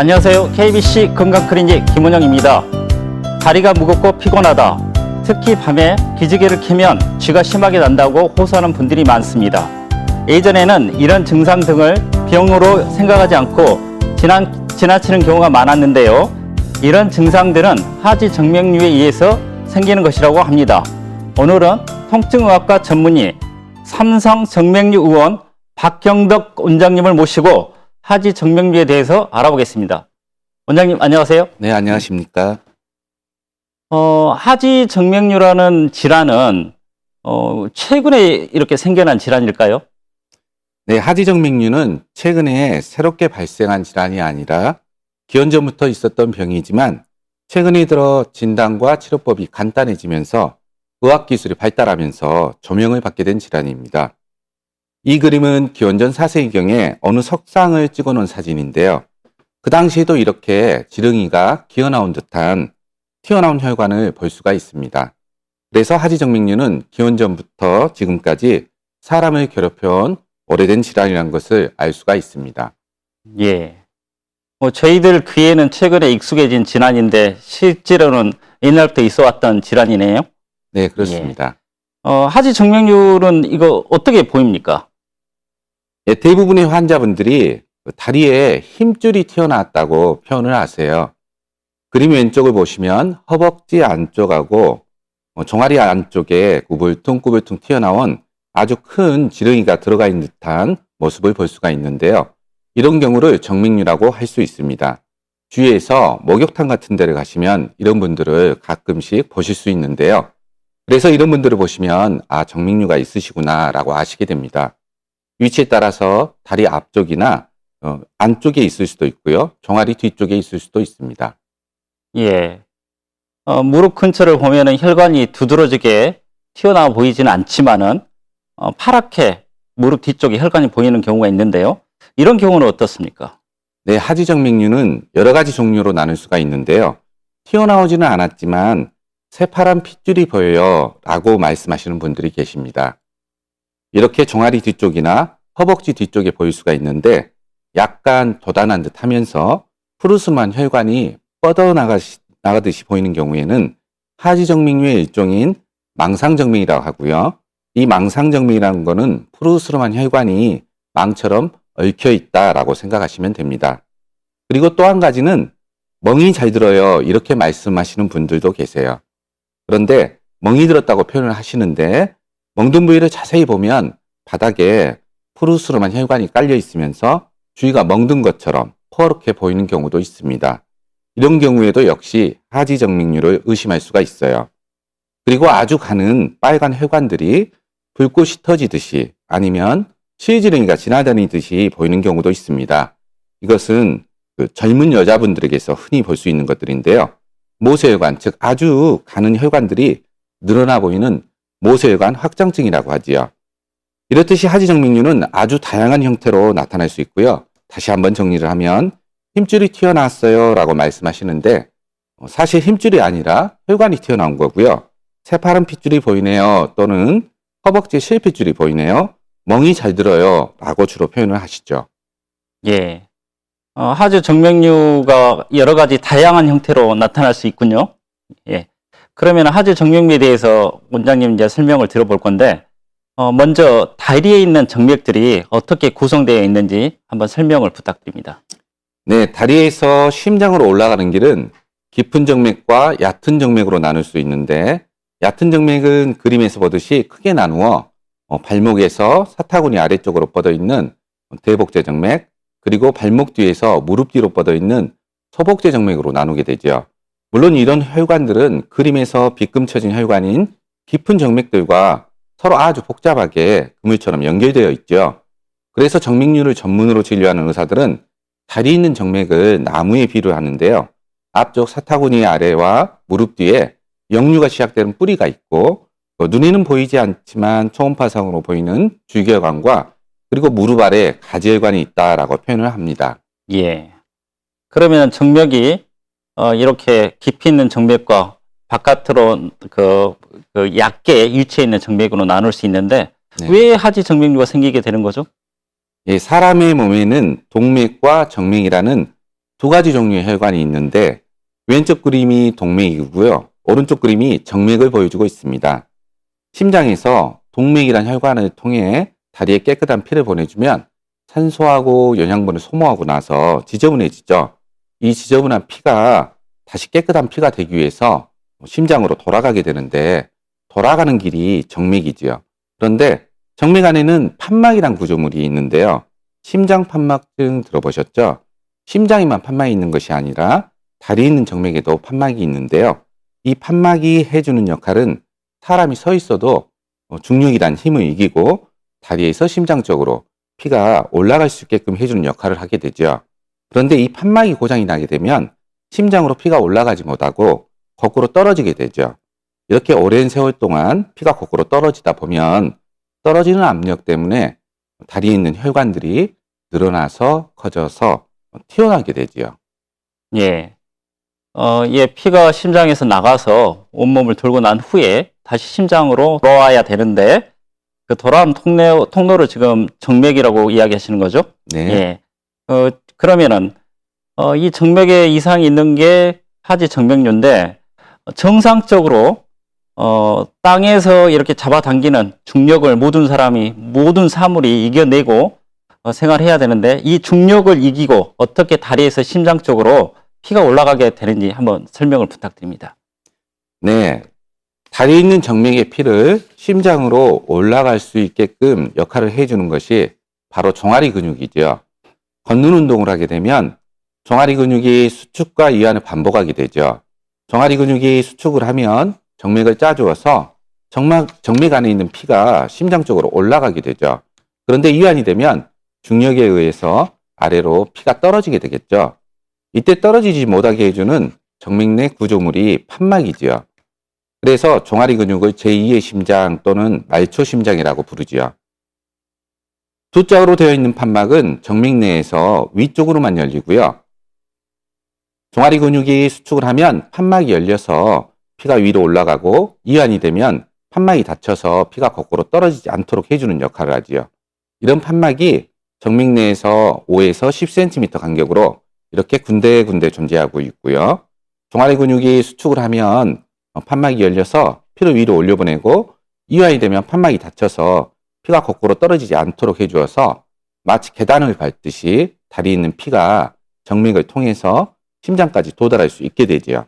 안녕하세요. KBC 건강클리닉 김원영입니다. 다리가 무겁고 피곤하다. 특히 밤에 기지개를 켜면 쥐가 심하게 난다고 호소하는 분들이 많습니다. 예전에는 이런 증상 등을 병으로 생각하지 않고 지나치는 경우가 많았는데요. 이런 증상들은 하지 정맥류에 의해서 생기는 것이라고 합니다. 오늘은 통증의학과 전문의 삼성정맥류 의원 박경덕 원장님을 모시고 하지 정맥류에 대해서 알아보겠습니다. 원장님 안녕하세요. 네, 안녕하십니까. 하지 정맥류라는 질환은 최근에 이렇게 생겨난 질환일까요? 네, 하지정맥류는 최근에 새롭게 발생한 질환이 아니라 기원전부터 있었던 병이지만 최근에 들어 진단과 치료법이 간단해지면서 의학기술이 발달하면서 조명을 받게 된 질환입니다. 이 그림은 기원전 4세기경에 어느 석상을 찍어놓은 사진인데요. 그 당시에도 이렇게 지렁이가 기어나온 듯한 튀어나온 혈관을 볼 수가 있습니다. 그래서 하지정맥류는 기원전부터 지금까지 사람을 괴롭혀온 오래된 질환이라는 것을 알 수가 있습니다. 예. 저희들 귀에는 최근에 익숙해진 질환인데 실제로는 옛날부터 있어 왔던 질환이네요. 네, 그렇습니다. 하지 정맥류는 이거 어떻게 보입니까? 예, 대부분의 환자분들이 다리에 힘줄이 튀어나왔다고 표현을 하세요. 그림 왼쪽을 보시면 허벅지 안쪽하고 종아리 안쪽에 구불퉁 튀어나온 아주 큰 지렁이가 들어가 있는 듯한 모습을 볼 수가 있는데요. 이런 경우를 정맥류라고 할 수 있습니다. 주위에서 목욕탕 같은 데를 가시면 이런 분들을 가끔씩 보실 수 있는데요. 그래서 이런 분들을 보시면 정맥류가 있으시구나 라고 아시게 됩니다. 위치에 따라서 다리 앞쪽이나 안쪽에 있을 수도 있고요. 종아리 뒤쪽에 있을 수도 있습니다. 예. 무릎 근처를 보면은 혈관이 두드러지게 튀어나와 보이지는 않지만은 파랗게 무릎 뒤쪽에 혈관이 보이는 경우가 있는데요. 이런 경우는 어떻습니까? 네, 하지정맥류는 여러 가지 종류로 나눌 수가 있는데요. 튀어나오지는 않았지만 새파란 핏줄이 보여요 라고 말씀하시는 분들이 계십니다. 이렇게 종아리 뒤쪽이나 허벅지 뒤쪽에 보일 수가 있는데 약간 도단한 듯 하면서 푸르스름한 혈관이 뻗어나가듯이 보이는 경우에는 하지정맥류의 일종인 망상정맥이라고 하고요. 이 망상정맥이라는 것은 푸르스름한 혈관이 망처럼 얽혀 있다라고 생각하시면 됩니다. 그리고 또 한 가지는 멍이 잘 들어요 이렇게 말씀하시는 분들도 계세요. 그런데 멍이 들었다고 표현을 하시는데 멍든 부위를 자세히 보면 바닥에 푸르스름한 혈관이 깔려 있으면서 주위가 멍든 것처럼 퍼렇게 보이는 경우도 있습니다. 이런 경우에도 역시 하지정맥류를 의심할 수가 있어요. 그리고 아주 가는 빨간 혈관들이 불꽃이 터지듯이 아니면 실지렁이가 지나다니듯이 보이는 경우도 있습니다. 이것은 젊은 여자분들에게서 흔히 볼 수 있는 것들인데요. 모세혈관, 즉 아주 가는 혈관들이 늘어나 보이는 모세혈관 확장증이라고 하지요. 이렇듯이 하지정맥류는 아주 다양한 형태로 나타날 수 있고요. 다시 한번 정리를 하면 힘줄이 튀어나왔어요 라고 말씀하시는데 사실 힘줄이 아니라 혈관이 튀어나온 거고요. 새파란 핏줄이 보이네요 또는 허벅지에 실핏줄이 보이네요. 멍이 잘 들어요 라고 주로 표현을 하시죠. 예. 하지 정맥류가 여러 가지 다양한 형태로 나타날 수 있군요. 예. 그러면 하지 정맥류에 대해서 원장님 이제 설명을 들어볼 건데 먼저 다리에 있는 정맥들이 어떻게 구성되어 있는지 한번 설명을 부탁드립니다. 네, 다리에서 심장으로 올라가는 길은 깊은 정맥과 얕은 정맥으로 나눌 수 있는데 얕은 정맥은 그림에서 보듯이 크게 나누어 발목에서 사타구니 아래쪽으로 뻗어 있는 대복제 정맥 그리고 발목 뒤에서 무릎 뒤로 뻗어 있는 소복제 정맥으로 나누게 되죠. 물론 이런 혈관들은 그림에서 빗금쳐진 혈관인 깊은 정맥들과 서로 아주 복잡하게 그물처럼 연결되어 있죠. 그래서 정맥류를 전문으로 진료하는 의사들은 다리 있는 정맥을 나무에 비유를 하는데요. 앞쪽 사타구니 아래와 무릎 뒤에 역류가 시작되는 뿌리가 있고 눈에는 보이지 않지만 초음파상으로 보이는 줄기혈관과 그리고 무릎 아래 가지혈관이 있다라고 표현을 합니다. 예. 그러면 정맥이 이렇게 깊이 있는 정맥과 바깥으로 얕게 위치해 있는 정맥으로 나눌 수 있는데 네. 왜 하지 정맥류가 생기게 되는 거죠? 예, 사람의 몸에는 동맥과 정맥이라는 두 가지 종류의 혈관이 있는데 왼쪽 그림이 동맥이고요. 오른쪽 그림이 정맥을 보여주고 있습니다. 심장에서 동맥이란 혈관을 통해 다리에 깨끗한 피를 보내주면 산소하고 영양분을 소모하고 나서 지저분해지죠. 이 지저분한 피가 다시 깨끗한 피가 되기 위해서 심장으로 돌아가게 되는데 돌아가는 길이 정맥이지요. 그런데 정맥 안에는 판막이란 구조물이 있는데요. 심장 판막증 들어보셨죠? 심장에만 판막이 있는 것이 아니라 다리에 있는 정맥에도 판막이 있는데요. 이 판막이 해주는 역할은 사람이 서 있어도 중력이란 힘을 이기고 다리에서 심장 쪽으로 피가 올라갈 수 있게끔 해주는 역할을 하게 되죠. 그런데 이 판막이 고장이 나게 되면 심장으로 피가 올라가지 못하고 거꾸로 떨어지게 되죠. 이렇게 오랜 세월 동안 피가 거꾸로 떨어지다 보면 떨어지는 압력 때문에 다리에 있는 혈관들이 늘어나서 커져서 튀어나오게 되지요. 예. 예, 피가 심장에서 나가서 온몸을 돌고 난 후에 다시 심장으로 돌아와야 되는데 그 돌아온 통로를 지금 정맥이라고 이야기하시는 거죠? 네. 예. 그러면은 이 정맥에 이상이 있는 게 하지 정맥류인데 정상적으로 땅에서 이렇게 잡아당기는 중력을 모든 사물이 이겨내고 생활해야 되는데 이 중력을 이기고 어떻게 다리에서 심장 쪽으로 피가 올라가게 되는지 한번 설명을 부탁드립니다. 네. 다리에 있는 정맥의 피를 심장으로 올라갈 수 있게끔 역할을 해주는 것이 바로 종아리 근육이죠. 걷는 운동을 하게 되면 종아리 근육이 수축과 이완을 반복하게 되죠. 종아리 근육이 수축을 하면 정맥을 짜주어서 정맥 안에 있는 피가 심장 쪽으로 올라가게 되죠. 그런데 이완이 되면 중력에 의해서 아래로 피가 떨어지게 되겠죠. 이때 떨어지지 못하게 해주는 정맥 내 구조물이 판막이지요. 그래서 종아리 근육을 제2의 심장 또는 말초 심장이라고 부르지요. 두 짝으로 되어 있는 판막은 정맥 내에서 위쪽으로만 열리고요. 종아리 근육이 수축을 하면 판막이 열려서 피가 위로 올라가고 이완이 되면 판막이 닫혀서 피가 거꾸로 떨어지지 않도록 해주는 역할을 하지요. 이런 판막이 정맥 내에서 5에서 10cm 간격으로 이렇게 군데군데 존재하고 있고요. 종아리 근육이 수축을 하면 판막이 열려서 피를 위로 올려보내고 이완이 되면 판막이 닫혀서 피가 거꾸로 떨어지지 않도록 해주어서 마치 계단을 밟듯이 다리에 있는 피가 정맥을 통해서 심장까지 도달할 수 있게 되지요.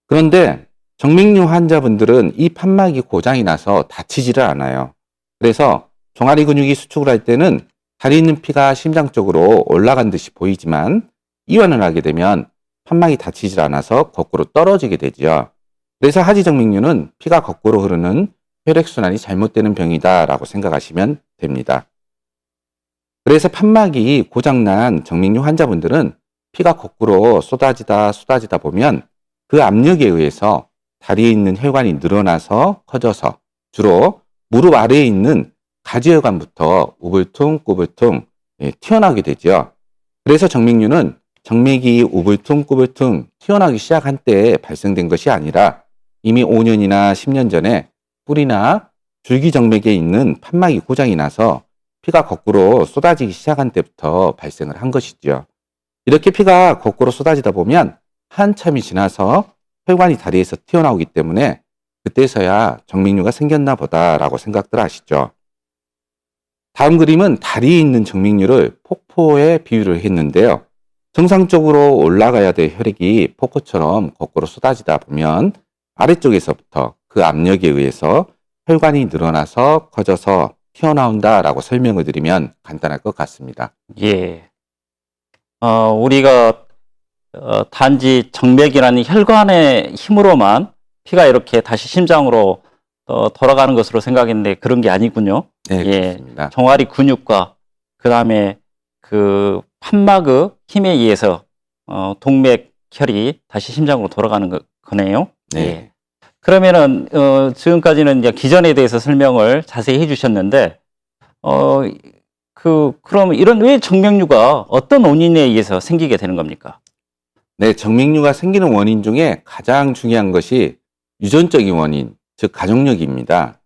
그런데 정맥류 환자분들은 이 판막이 고장이 나서 다치지를 않아요. 그래서 종아리 근육이 수축을 할 때는 다리에 있는 피가 심장 쪽으로 올라간 듯이 보이지만 이완을 하게 되면 판막이 닫히질 않아서 거꾸로 떨어지게 되지요. 그래서 하지정맥류는 피가 거꾸로 흐르는 혈액순환이 잘못되는 병이다라고 생각하시면 됩니다. 그래서 판막이 고장난 정맥류 환자분들은 피가 거꾸로 쏟아지다 보면 그 압력에 의해서 다리에 있는 혈관이 늘어나서 커져서 주로 무릎 아래에 있는 가지혈관부터 우불퉁 튀어나오게 되죠. 그래서 정맥류는 정맥이 우불퉁 튀어나오기 시작한 때에 발생된 것이 아니라 이미 5년이나 10년 전에 뿌리나 줄기정맥에 있는 판막이 고장이 나서 피가 거꾸로 쏟아지기 시작한 때부터 발생을 한 것이죠. 이렇게 피가 거꾸로 쏟아지다 보면 한참이 지나서 혈관이 다리에서 튀어나오기 때문에 그때서야 정맥류가 생겼나 보다라고 생각들 하시죠. 다음 그림은 다리에 있는 정맥류를 폭포에 비유를 했는데요. 정상적으로 올라가야 될 혈액이 폭포처럼 거꾸로 쏟아지다 보면 아래쪽에서부터 그 압력에 의해서 혈관이 늘어나서 커져서 튀어나온다라고 설명을 드리면 간단할 것 같습니다. 예. 우리가 단지 정맥이라는 혈관의 힘으로만 피가 이렇게 다시 심장으로 돌아가는 것으로 생각했는데 그런 게 아니군요. 네, 예. 그렇습니다. 종아리 근육과 그다음에 그 판막의 힘에 의해서 동맥혈이 다시 심장으로 돌아가는 거네요. 네. 예. 그러면은 지금까지는 이제 기전에 대해서 설명을 자세히 해주셨는데 그럼 이런 왜 정맥류가 어떤 원인에 의해서 생기게 되는 겁니까? 네, 정맥류가 생기는 원인 중에 가장 중요한 것이 유전적인 원인, 즉 가족력입니다.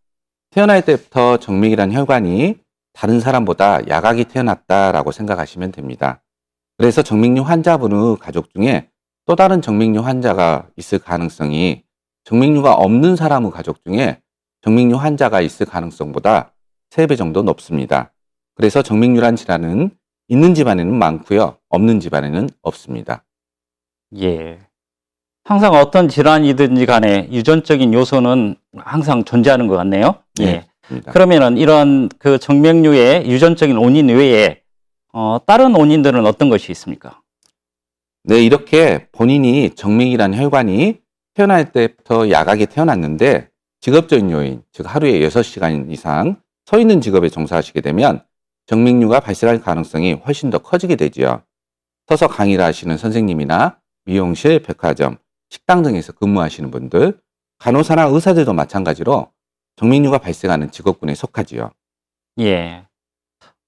태어날 때부터 정맥이란 혈관이 다른 사람보다 약하게 태어났다라고 생각하시면 됩니다. 그래서 정맥류 환자분의 가족 중에 또 다른 정맥류 환자가 있을 가능성이 정맥류가 없는 사람의 가족 중에 정맥류 환자가 있을 가능성보다 3배 정도 높습니다. 그래서 정맥류란 질환은 있는 집안에는 많고요. 없는 집안에는 없습니다. 예. 항상 어떤 질환이든지 간에 유전적인 요소는 항상 존재하는 것 같네요. 예. 네, 맞습니다. 그러면은 이런 그 정맥류의 유전적인 원인 외에 다른 원인들은 어떤 것이 있습니까? 네, 이렇게 본인이 정맥이라는 혈관이 태어날 때부터 야각에 태어났는데 직업적인 요인, 즉 하루에 6시간 이상 서 있는 직업에 종사하시게 되면 정맥류가 발생할 가능성이 훨씬 더 커지게 되지요. 서서 강의를 하시는 선생님이나 미용실, 백화점, 식당 등에서 근무하시는 분들, 간호사나 의사들도 마찬가지로 정맥류가 발생하는 직업군에 속하지요. 예.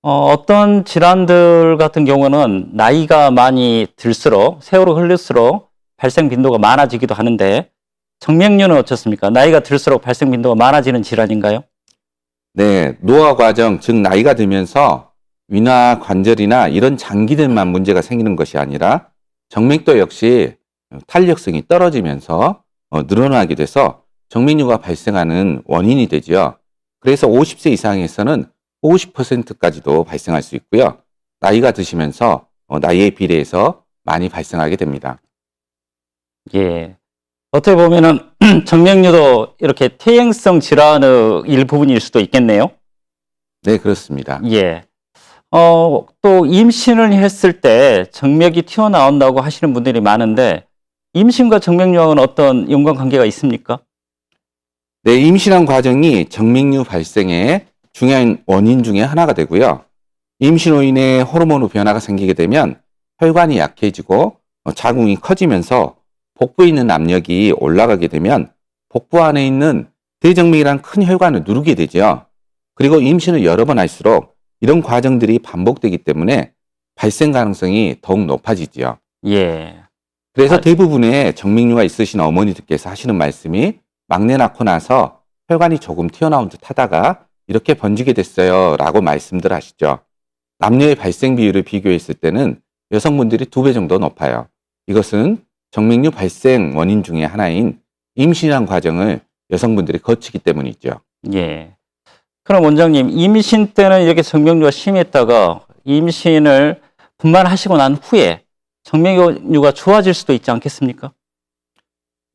어떤 질환들 같은 경우는 나이가 많이 들수록 세월이 흐를수록 발생 빈도가 많아지기도 하는데 정맥류는 어떻습니까? 나이가 들수록 발생 빈도가 많아지는 질환인가요? 네, 노화 과정, 즉 나이가 들면서 위나 관절이나 이런 장기들만 문제가 생기는 것이 아니라 정맥도 역시 탄력성이 떨어지면서 늘어나게 돼서 정맥류가 발생하는 원인이 되지요. 그래서 50세 이상에서는 50%까지도 발생할 수 있고요. 나이가 드시면서 나이에 비례해서 많이 발생하게 됩니다. 예. 어떻게 보면은 정맥류도 이렇게 퇴행성 질환의 일부분일 수도 있겠네요. 네, 그렇습니다. 예. 또 임신을 했을 때 정맥이 튀어나온다고 하시는 분들이 많은데 임신과 정맥류하고는 어떤 연관관계가 있습니까? 네, 임신한 과정이 정맥류 발생의 중요한 원인 중에 하나가 되고요. 임신 후 인해 호르몬의 변화가 생기게 되면 혈관이 약해지고 자궁이 커지면서 복부에 있는 압력이 올라가게 되면 복부 안에 있는 대정맥이란 큰 혈관을 누르게 되죠. 그리고 임신을 여러 번 할수록 이런 과정들이 반복되기 때문에 발생 가능성이 더욱 높아지지요. 예. 그래서 대부분의 정맥류가 있으신 어머니들께서 하시는 말씀이 막내 낳고 나서 혈관이 조금 튀어나온 듯 하다가 이렇게 번지게 됐어요 라고 말씀들 하시죠. 남녀의 발생 비율을 비교했을 때는 여성분들이 2배 정도 높아요. 이것은 정맥류 발생 원인 중에 하나인 임신이라는 과정을 여성분들이 거치기 때문이죠. 예. 그럼 원장님, 임신 때는 이렇게 정맥류가 심했다가 임신을 분만하시고 난 후에 정맥류가 좋아질 수도 있지 않겠습니까?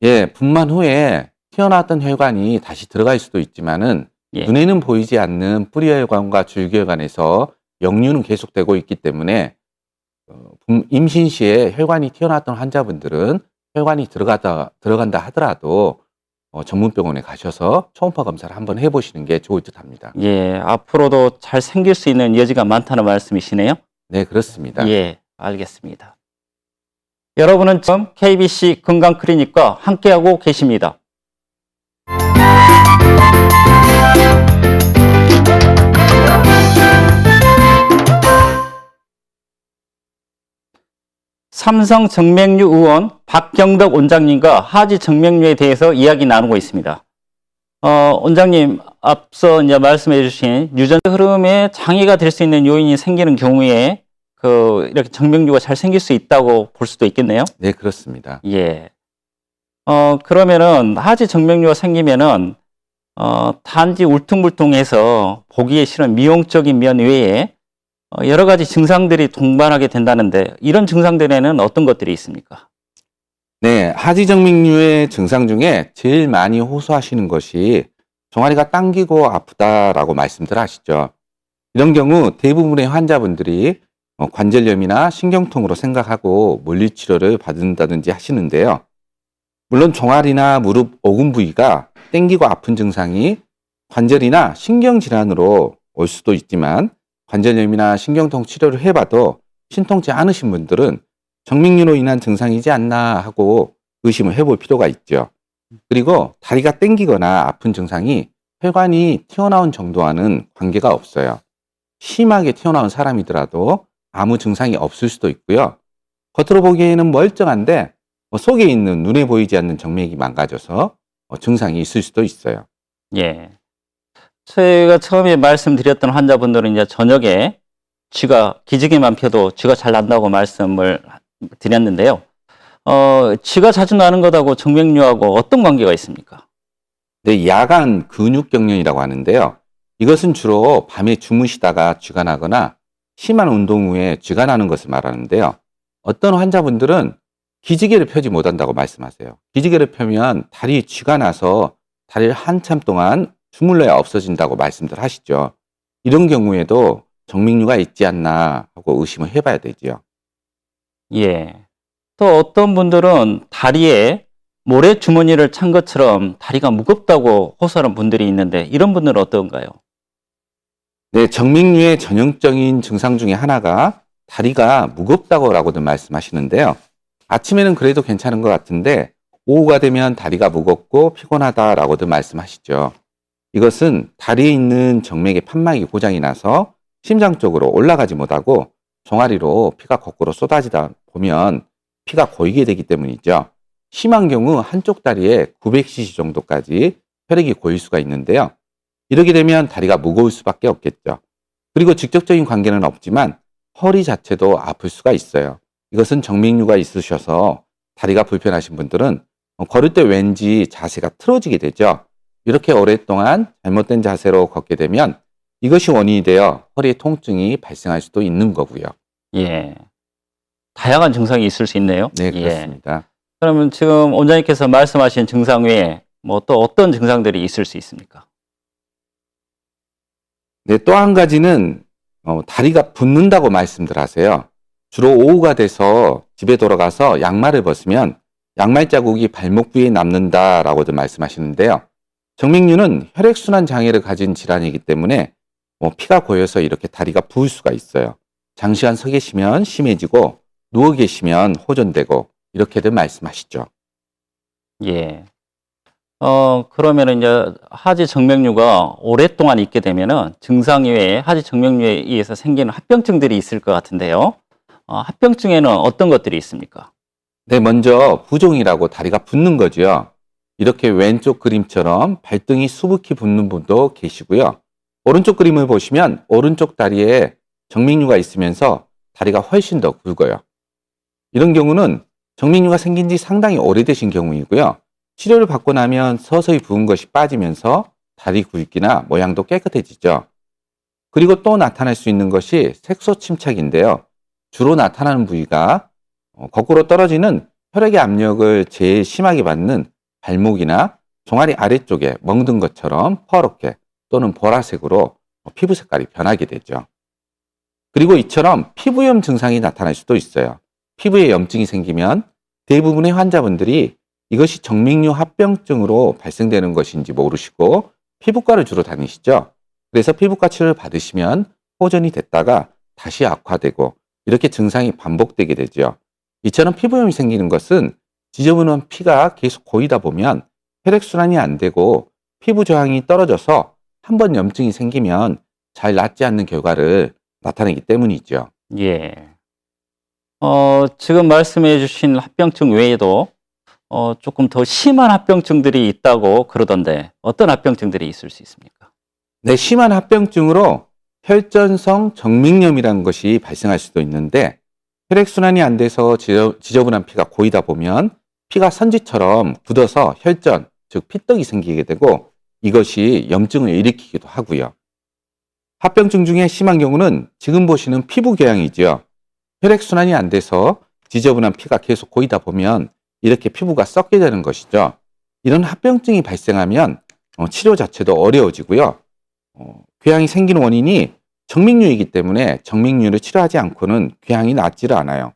예, 분만 후에 튀어나왔던 혈관이 다시 들어갈 수도 있지만은 예. 눈에는 보이지 않는 뿌리혈관과 줄기혈관에서 역류는 계속되고 있기 때문에 임신 시에 혈관이 튀어나왔던 환자분들은 혈관이 들어간다 하더라도 전문 병원에 가셔서 초음파 검사를 한번 해보시는 게 좋을 듯 합니다. 예, 앞으로도 잘 생길 수 있는 여지가 많다는 말씀이시네요. 네, 그렇습니다. 예, 알겠습니다. 여러분은 지금 KBC 건강클리닉과 함께하고 계십니다. 삼성 정맥류 의원 박경덕 원장님과 하지 정맥류에 대해서 이야기 나누고 있습니다. 원장님, 앞서 이제 말씀해 주신 유전적 흐름에 장애가 될 수 있는 요인이 생기는 경우에 이렇게 정맥류가 잘 생길 수 있다고 볼 수도 있겠네요. 네, 그렇습니다. 예. 그러면은 하지 정맥류가 생기면은 단지 울퉁불퉁해서 보기에 싫은 미용적인 면 외에 여러 가지 증상들이 동반하게 된다는데 이런 증상들에는 어떤 것들이 있습니까? 네, 하지정맥류의 증상 중에 제일 많이 호소하시는 것이 종아리가 당기고 아프다라고 말씀들 하시죠. 이런 경우 대부분의 환자분들이 관절염이나 신경통으로 생각하고 물리치료를 받는다든지 하시는데요. 물론 종아리나 무릎 오금 부위가 당기고 아픈 증상이 관절이나 신경질환으로 올 수도 있지만 관절염이나 신경통 치료를 해봐도 신통치 않으신 분들은 정맥류로 인한 증상이지 않나 하고 의심을 해볼 필요가 있죠. 그리고 다리가 당기거나 아픈 증상이 혈관이 튀어나온 정도와는 관계가 없어요. 심하게 튀어나온 사람이더라도 아무 증상이 없을 수도 있고요. 겉으로 보기에는 멀쩡한데 속에 있는 눈에 보이지 않는 정맥이 망가져서 증상이 있을 수도 있어요. 예. 제가 처음에 말씀드렸던 환자분들은 이제 저녁에 쥐가 기지개만 펴도 쥐가 잘 난다고 말씀을 드렸는데요. 쥐가 자주 나는 것하고 정맥류하고 어떤 관계가 있습니까? 네, 야간 근육경련이라고 하는데요. 이것은 주로 밤에 주무시다가 쥐가 나거나 심한 운동 후에 쥐가 나는 것을 말하는데요. 어떤 환자분들은 기지개를 펴지 못한다고 말씀하세요. 기지개를 펴면 다리에 쥐가 나서 다리를 한참 동안 주물러야 없어진다고 말씀들 하시죠. 이런 경우에도 정맥류가 있지 않나 하고 의심을 해봐야 되죠. 예. 또 어떤 분들은 다리에 모래 주머니를 찬 것처럼 다리가 무겁다고 호소하는 분들이 있는데 이런 분들은 어떤가요? 네, 정맥류의 전형적인 증상 중에 하나가 다리가 무겁다고라고들 말씀하시는데요. 아침에는 그래도 괜찮은 것 같은데 오후가 되면 다리가 무겁고 피곤하다라고들 말씀하시죠. 이것은 다리에 있는 정맥의 판막이 고장이 나서 심장 쪽으로 올라가지 못하고 종아리로 피가 거꾸로 쏟아지다 보면 피가 고이게 되기 때문이죠. 심한 경우 한쪽 다리에 900cc 정도까지 혈액이 고일 수가 있는데요. 이렇게 되면 다리가 무거울 수밖에 없겠죠. 그리고 직접적인 관계는 없지만 허리 자체도 아플 수가 있어요. 이것은 정맥류가 있으셔서 다리가 불편하신 분들은 걸을 때 왠지 자세가 틀어지게 되죠. 이렇게 오랫동안 잘못된 자세로 걷게 되면 이것이 원인이 되어 허리에 통증이 발생할 수도 있는 거고요. 예. 다양한 증상이 있을 수 있네요. 네, 예. 그렇습니다. 그러면 지금 원장님께서 말씀하신 증상 외에 뭐 또 어떤 증상들이 있을 수 있습니까? 네, 또 한 가지는 다리가 붓는다고 말씀들 하세요. 주로 오후가 돼서 집에 돌아가서 양말을 벗으면 양말 자국이 발목 부위에 남는다라고도 말씀하시는데요. 정맥류는 혈액순환 장애를 가진 질환이기 때문에 피가 고여서 이렇게 다리가 부을 수가 있어요. 장시간 서 계시면 심해지고 누워 계시면 호전되고 이렇게들 말씀하시죠. 예. 그러면은 이제 하지 정맥류가 오랫동안 있게 되면은 증상 외에 하지 정맥류에 의해서 생기는 합병증들이 있을 것 같은데요. 합병증에는 어떤 것들이 있습니까? 네, 먼저 부종이라고 다리가 붓는 거죠. 이렇게 왼쪽 그림처럼 발등이 수북히 붓는 분도 계시고요. 오른쪽 그림을 보시면 오른쪽 다리에 정맥류가 있으면서 다리가 훨씬 더 굵어요. 이런 경우는 정맥류가 생긴 지 상당히 오래되신 경우이고요. 치료를 받고 나면 서서히 부은 것이 빠지면서 다리 굵기나 모양도 깨끗해지죠. 그리고 또 나타날 수 있는 것이 색소 침착인데요. 주로 나타나는 부위가 거꾸로 떨어지는 혈액의 압력을 제일 심하게 받는 발목이나 종아리 아래쪽에 멍든 것처럼 퍼렇게 또는 보라색으로 피부 색깔이 변하게 되죠. 그리고 이처럼 피부염 증상이 나타날 수도 있어요. 피부에 염증이 생기면 대부분의 환자분들이 이것이 정맥류 합병증으로 발생되는 것인지 모르시고 피부과를 주로 다니시죠. 그래서 피부과 치료를 받으시면 호전이 됐다가 다시 악화되고 이렇게 증상이 반복되게 되죠. 이처럼 피부염이 생기는 것은 지저분한 피가 계속 고이다 보면 혈액순환이 안 되고 피부 저항이 떨어져서 한번 염증이 생기면 잘 낫지 않는 결과를 나타내기 때문이죠. 예. 지금 말씀해 주신 합병증 외에도 조금 더 심한 합병증들이 있다고 그러던데 어떤 합병증들이 있을 수 있습니까? 네, 심한 합병증으로 혈전성 정맥염이라는 것이 발생할 수도 있는데 혈액순환이 안 돼서 지저분한 피가 고이다 보면 피가 선지처럼 굳어서 혈전, 즉 피떡이 생기게 되고 이것이 염증을 일으키기도 하고요. 합병증 중에 심한 경우는 지금 보시는 피부궤양이죠. 혈액순환이 안 돼서 지저분한 피가 계속 고이다 보면 이렇게 피부가 썩게 되는 것이죠. 이런 합병증이 발생하면 치료 자체도 어려워지고요. 궤양이 생기는 원인이 정맥류이기 때문에 정맥류를 치료하지 않고는 궤양이 낫지를 않아요.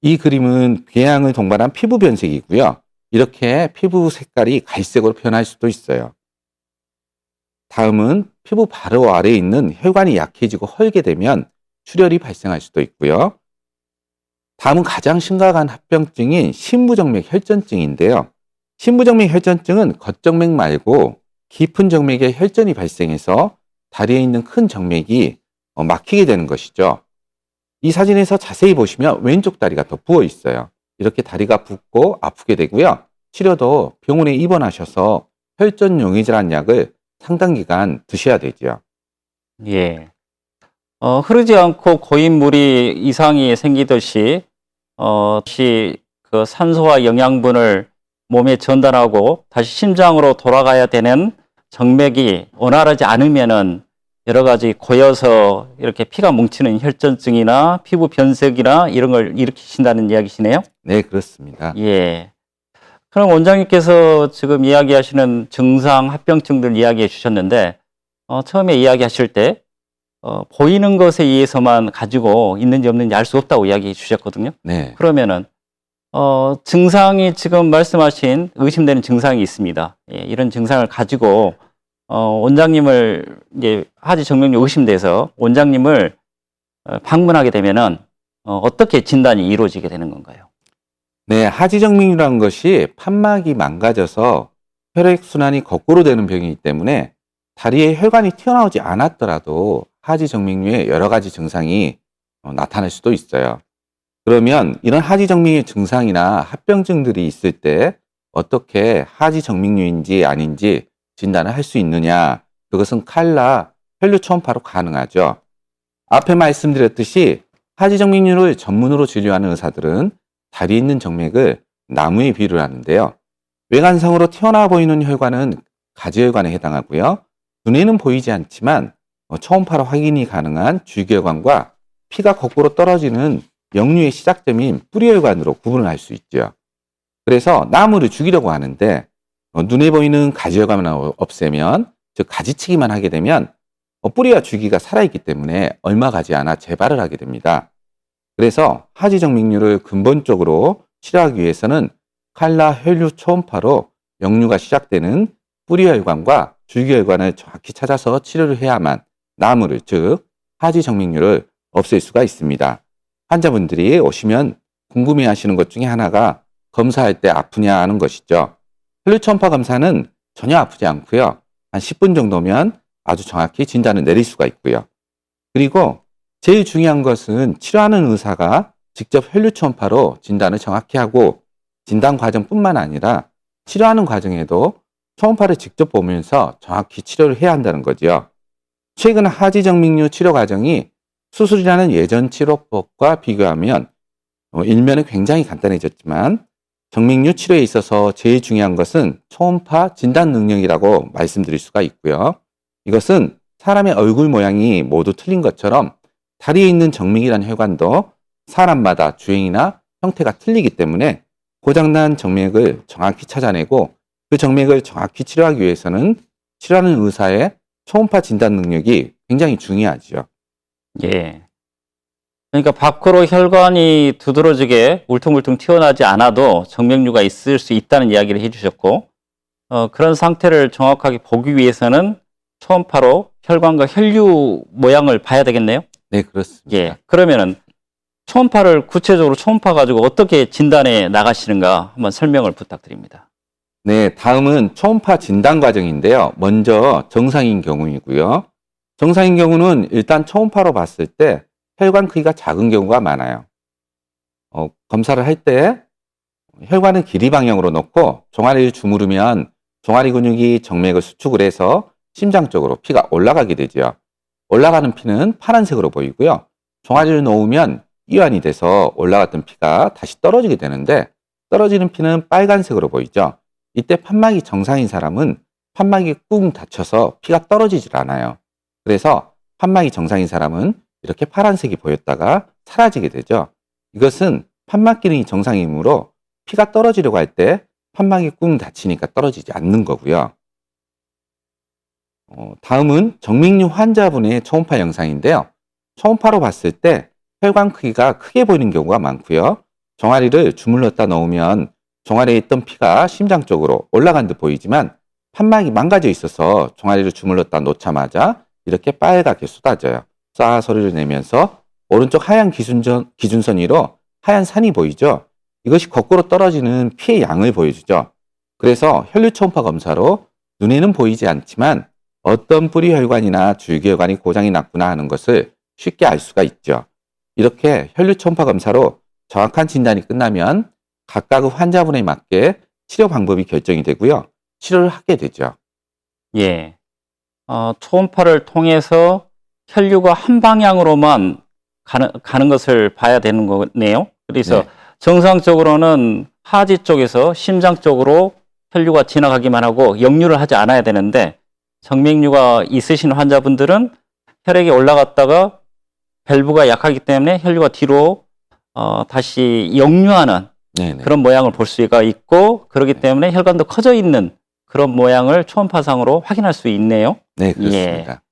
이 그림은 궤양을 동반한 피부 변색이고요. 이렇게 피부 색깔이 갈색으로 변할 수도 있어요. 다음은 피부 바로 아래에 있는 혈관이 약해지고 헐게 되면 출혈이 발생할 수도 있고요. 다음은 가장 심각한 합병증인 심부정맥 혈전증인데요. 심부정맥 혈전증은 겉정맥 말고 깊은 정맥에 혈전이 발생해서 다리에 있는 큰 정맥이 막히게 되는 것이죠. 이 사진에서 자세히 보시면 왼쪽 다리가 더 부어 있어요. 이렇게 다리가 붓고 아프게 되고요. 치료도 병원에 입원하셔서 혈전 용의제라는 약을 상당 기간 드셔야 되죠. 예. 흐르지 않고 고인물이 이상이 생기듯이 다시 그 산소와 영양분을 몸에 전달하고 다시 심장으로 돌아가야 되는 정맥이 원활하지 않으면은 여러 가지 고여서 이렇게 피가 뭉치는 혈전증이나 피부 변색이나 이런 걸 일으키신다는 이야기시네요. 네, 그렇습니다. 예. 그럼 원장님께서 지금 이야기하시는 증상, 합병증들 이야기해 주셨는데, 처음에 이야기하실 때, 보이는 것에 의해서만 가지고 있는지 없는지 알 수 없다고 이야기해 주셨거든요. 네. 그러면은, 증상이 지금 말씀하신 의심되는 증상이 있습니다. 예, 이런 증상을 가지고, 원장님을, 이제, 하지 정맥류 의심돼서 원장님을 방문하게 되면은, 어떻게 진단이 이루어지게 되는 건가요? 네, 하지정맥류라는 것이 판막이 망가져서 혈액순환이 거꾸로 되는 병이기 때문에 다리에 혈관이 튀어나오지 않았더라도 하지정맥류의 여러 가지 증상이 나타날 수도 있어요. 그러면 이런 하지정맥류 증상이나 합병증들이 있을 때 어떻게 하지정맥류인지 아닌지 진단을 할 수 있느냐? 그것은 칼라 혈류 초음파로 가능하죠. 앞에 말씀드렸듯이 하지정맥류를 전문으로 진료하는 의사들은 다리에 있는 정맥을 나무에 비유를 하는데요. 외관상으로 튀어나와 보이는 혈관은 가지혈관에 해당하고요. 눈에는 보이지 않지만 초음파로 확인이 가능한 줄기혈관과 피가 거꾸로 떨어지는 역류의 시작점인 뿌리혈관으로 구분을 할 수 있죠. 그래서 나무를 죽이려고 하는데 눈에 보이는 가지혈관을 없애면, 즉 가지치기만 하게 되면 뿌리와 줄기가 살아있기 때문에 얼마 가지 않아 재발을 하게 됩니다. 그래서 하지정맥류를 근본적으로 치료하기 위해서는 칼라 혈류 초음파로 역류가 시작되는 뿌리혈관과 줄기혈관을 정확히 찾아서 치료를 해야만 나무를, 즉 하지정맥류를 없앨 수가 있습니다. 환자분들이 오시면 궁금해하시는 것 중에 하나가 검사할 때 아프냐 하는 것이죠. 혈류 초음파 검사는 전혀 아프지 않고요. 한 10분 정도면 아주 정확히 진단을 내릴 수가 있고요. 그리고 제일 중요한 것은 치료하는 의사가 직접 혈류 초음파로 진단을 정확히 하고 진단 과정뿐만 아니라 치료하는 과정에도 초음파를 직접 보면서 정확히 치료를 해야 한다는 거죠. 최근 하지정맥류 치료 과정이 수술이라는 예전 치료법과 비교하면 일면은 굉장히 간단해졌지만 정맥류 치료에 있어서 제일 중요한 것은 초음파 진단 능력이라고 말씀드릴 수가 있고요. 이것은 사람의 얼굴 모양이 모두 틀린 것처럼 다리에 있는 정맥이라는 혈관도 사람마다 주행이나 형태가 틀리기 때문에 고장난 정맥을 정확히 찾아내고 그 정맥을 정확히 치료하기 위해서는 치료하는 의사의 초음파 진단 능력이 굉장히 중요하죠. 예. 그러니까 밖으로 혈관이 두드러지게 울퉁불퉁 튀어나오지 않아도 정맥류가 있을 수 있다는 이야기를 해주셨고, 그런 상태를 정확하게 보기 위해서는 초음파로 혈관과 혈류 모양을 봐야 되겠네요? 네, 그렇습니다. 예. 그러면은 초음파를 구체적으로 초음파 가지고 어떻게 진단해 나가시는가 한번 설명을 부탁드립니다. 네, 다음은 초음파 진단 과정인데요. 먼저 정상인 경우이고요. 정상인 경우는 일단 초음파로 봤을 때 혈관 크기가 작은 경우가 많아요. 검사를 할 때 혈관을 길이 방향으로 놓고 종아리를 주무르면 종아리 근육이 정맥을 수축을 해서 심장 쪽으로 피가 올라가게 되죠. 올라가는 피는 파란색으로 보이고요. 종아리를 놓으면 이완이 돼서 올라갔던 피가 다시 떨어지게 되는데 떨어지는 피는 빨간색으로 보이죠. 이때 판막이 정상인 사람은 판막이 꾹 닫혀서 피가 떨어지질 않아요. 그래서 판막이 정상인 사람은 이렇게 파란색이 보였다가 사라지게 되죠. 이것은 판막 기능이 정상이므로 피가 떨어지려고 할 때 판막이 꾹 닫히니까 떨어지지 않는 거고요. 다음은 정맥류 환자분의 초음파 영상인데요. 초음파로 봤을 때 혈관 크기가 크게 보이는 경우가 많고요. 종아리를 주물렀다 놓으면 종아리에 있던 피가 심장 쪽으로 올라간 듯 보이지만 판막이 망가져 있어서 종아리를 주물렀다 놓자마자 이렇게 빨갛게 쏟아져요. 싸 소리를 내면서 오른쪽 하얀 기준선 위로 하얀 산이 보이죠? 이것이 거꾸로 떨어지는 피의 양을 보여주죠. 그래서 혈류 초음파 검사로 눈에는 보이지 않지만 어떤 뿌리 혈관이나 줄기혈관이 고장이 났구나 하는 것을 쉽게 알 수가 있죠. 이렇게 혈류 초음파 검사로 정확한 진단이 끝나면 각각 환자분에 맞게 치료 방법이 결정이 되고요. 치료를 하게 되죠. 예. 초음파를 통해서 혈류가 한 방향으로만 가는 것을 봐야 되는 거네요. 그래서 네. 정상적으로는 하지 쪽에서 심장 쪽으로 혈류가 지나가기만 하고 역류를 하지 않아야 되는데 정맥류가 있으신 환자분들은 혈액이 올라갔다가 밸브가 약하기 때문에 혈류가 뒤로 다시 역류하는 네네. 그런 모양을 볼 수가 있고 그렇기 때문에 혈관도 커져 있는 그런 모양을 초음파상으로 확인할 수 있네요. 네, 그렇습니다.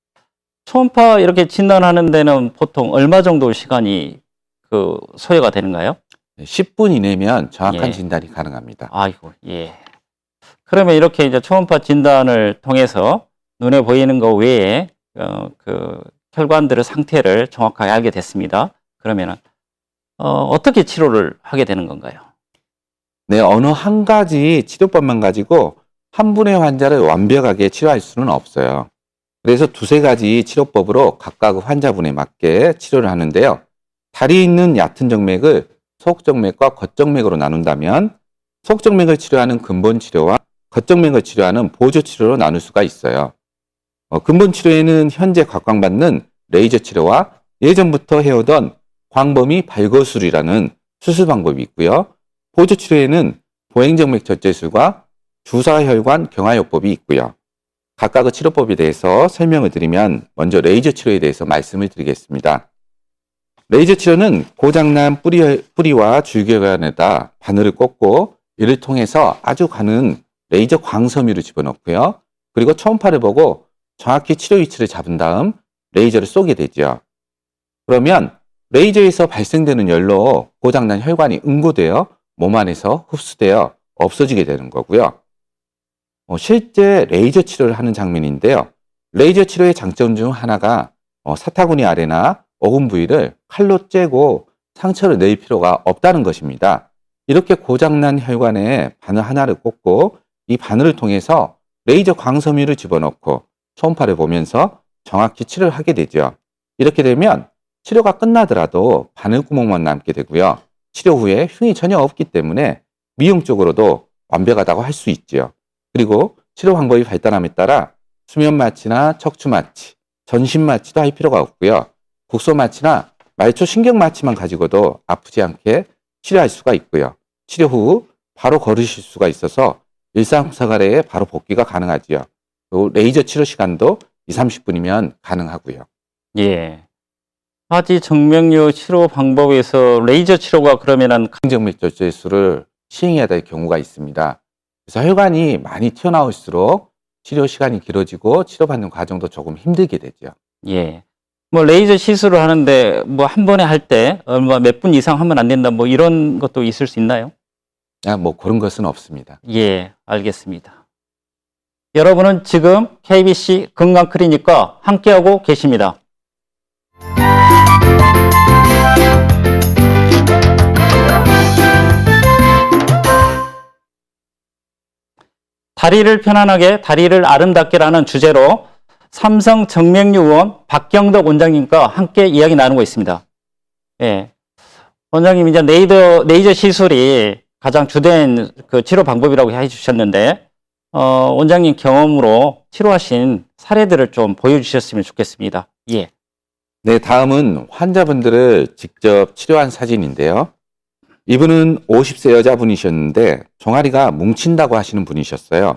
초음파 이렇게 진단하는 데는 보통 얼마 정도 시간이 소요가 되는가요? 10분 이내면 정확한 예. 진단이 가능합니다. 아이고, 예. 그러면 이렇게 이제 초음파 진단을 통해서 눈에 보이는 것 외에 혈관들의 상태를 정확하게 알게 됐습니다. 그러면은 어떻게 치료를 하게 되는 건가요? 네, 어느 한 가지 치료법만 가지고 한 분의 환자를 완벽하게 치료할 수는 없어요. 그래서 두세 가지 치료법으로 각각 환자분에 맞게 치료를 하는데요. 다리에 있는 얕은 정맥을 속정맥과 겉정맥으로 나눈다면 속정맥을 치료하는 근본 치료와 겉정맥을 치료하는 보조 치료로 나눌 수가 있어요. 근본 치료에는 현재 각광받는 레이저 치료와 예전부터 해오던 광범위 발거술이라는 수술 방법이 있고요. 보조 치료에는 보행정맥 절제술과 주사혈관 경화요법이 있고요. 각각의 치료법에 대해서 설명을 드리면 먼저 레이저 치료에 대해서 말씀을 드리겠습니다. 레이저 치료는 고장난 뿌리와 줄기관에다 바늘을 꽂고 이를 통해서 아주 가는 레이저 광섬유를 집어넣고요. 그리고 초음파를 보고 정확히 치료 위치를 잡은 다음 레이저를 쏘게 되죠. 그러면 레이저에서 발생되는 열로 고장난 혈관이 응고되어 몸 안에서 흡수되어 없어지게 되는 거고요. 실제 레이저 치료를 하는 장면인데요. 레이저 치료의 장점 중 하나가 사타구니 아래나 어금 부위를 칼로 째고 상처를 낼 필요가 없다는 것입니다. 이렇게 고장난 혈관에 바늘 하나를 꽂고 이 바늘을 통해서 레이저 광섬유를 집어넣고 초음파를 보면서 정확히 치료를 하게 되죠. 이렇게 되면 치료가 끝나더라도 바늘구멍만 남게 되고요. 치료 후에 흉이 전혀 없기 때문에 미용적으로도 완벽하다고 할 수 있죠. 그리고 치료 방법이 발달함에 따라 수면 마취나 척추 마취, 전신 마취도 할 필요가 없고요. 국소 마취나 말초 신경 마취만 가지고도 아프지 않게 치료할 수가 있고요. 치료 후 바로 걸으실 수가 있어서 일상생활에 바로 복귀가 가능하지요. 또 레이저 치료 시간도 20-30분이면 가능하고요. 예. 하지 정맥류 치료 방법에서 레이저 치료가 그러면은 정맥 절제술을 시행해야 될 경우가 있습니다. 그래서 혈관이 많이 튀어나올수록 치료 시간이 길어지고 치료받는 과정도 조금 힘들게 되죠. 예. 뭐 레이저 시술을 하는데 뭐 한 번에 할 때 몇 분 이상 하면 안 된다 뭐 이런 것도 있을 수 있나요? 뭐 그런 것은 없습니다. 예, 알겠습니다. 여러분은 지금 KBC 건강클리닉과 함께하고 계십니다. 다리를 편안하게, 다리를 아름답게라는 주제로 삼성 정맥류원 박경덕 원장님과 함께 이야기 나누고 있습니다. 예. 원장님, 이제 레이저 시술이 가장 주된 치료 방법이라고 해주셨는데, 원장님 경험으로 치료하신 사례들을 좀 보여주셨으면 좋겠습니다. 예. 네, 다음은 환자분들을 직접 치료한 사진인데요. 이분은 50세 여자분이셨는데 종아리가 뭉친다고 하시는 분이셨어요.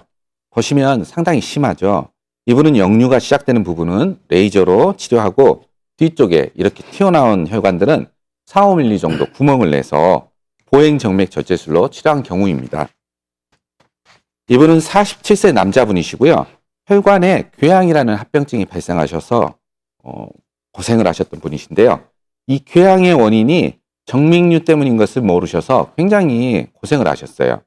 보시면 상당히 심하죠. 이분은 역류가 시작되는 부분은 레이저로 치료하고 뒤쪽에 이렇게 튀어나온 혈관들은 4-5mm 정도 구멍을 내서 보행정맥 절제술로 치료한 경우입니다. 이분은 47세 남자분이시고요. 혈관에 궤양이라는 합병증이 발생하셔서 고생을 하셨던 분이신데요. 이 궤양의 원인이 정맥류 때문인 것을 모르셔서 굉장히 고생을 하셨어요.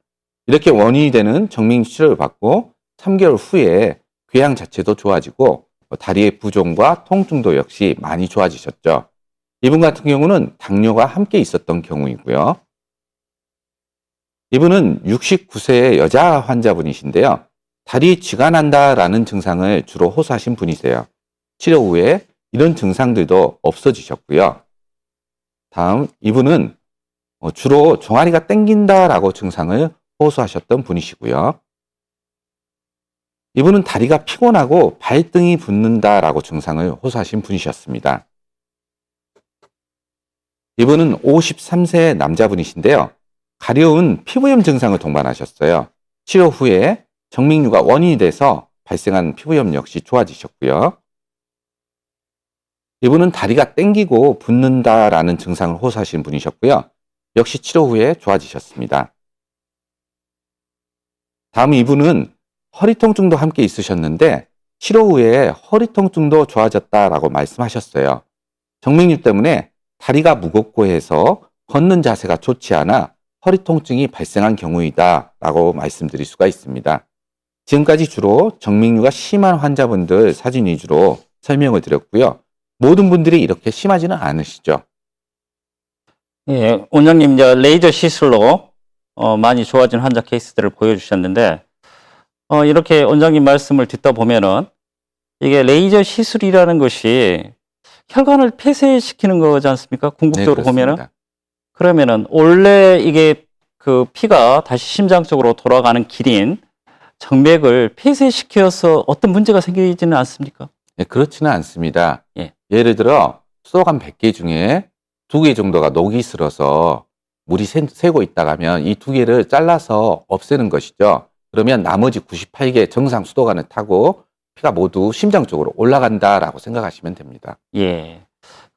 이렇게 원인이 되는 정맥류 치료를 받고 3개월 후에 궤양 자체도 좋아지고 다리의 부종과 통증도 역시 많이 좋아지셨죠. 이분 같은 경우는 당뇨가 함께 있었던 경우이고요. 이분은 69세의 여자 환자분이신데요. 다리에 쥐가 난다라는 증상을 주로 호소하신 분이세요. 치료 후에 이런 증상들도 없어지셨고요. 다음 이분은 주로 종아리가 땡긴다라고 증상을 호소하셨던 분이시고요. 이분은 다리가 피곤하고 발등이 붓는다라고 증상을 호소하신 분이셨습니다. 이분은 53세 남자분이신데요. 가려운 피부염 증상을 동반하셨어요. 치료 후에 정맥류가 원인이 돼서 발생한 피부염 역시 좋아지셨고요. 이분은 다리가 땡기고 붓는다라는 증상을 호소하신 분이셨고요. 역시 치료 후에 좋아지셨습니다. 다음 이분은 허리 통증도 함께 있으셨는데 치료 후에 허리 통증도 좋아졌다라고 말씀하셨어요. 정맥류 때문에 다리가 무겁고 해서 걷는 자세가 좋지 않아 허리 통증이 발생한 경우이다라고 말씀드릴 수가 있습니다. 지금까지 주로 정맥류가 심한 환자분들 사진 위주로 설명을 드렸고요. 모든 분들이 이렇게 심하지는 않으시죠. 예, 원장님 이제 레이저 시술로 많이 좋아진 환자 케이스들을 보여주셨는데 이렇게 원장님 말씀을 듣다 보면은 이게 레이저 시술이라는 것이 혈관을 폐쇄시키는 거지 않습니까? 궁극적으로 보면은. 그러면은 원래 이게 그 피가 다시 심장 쪽으로 돌아가는 길인 정맥을 폐쇄시켜서 어떤 문제가 생기지는 않습니까? 네, 그렇지는 않습니다. 예. 예를 들어 수도관 100개 중에 2개 정도가 녹이 슬어서 물이 새고 있다가 하면 이 2개를 잘라서 없애는 것이죠. 그러면 나머지 98개 정상 수도관을 타고 피가 모두 심장 쪽으로 올라간다라고 생각하시면 됩니다. 예.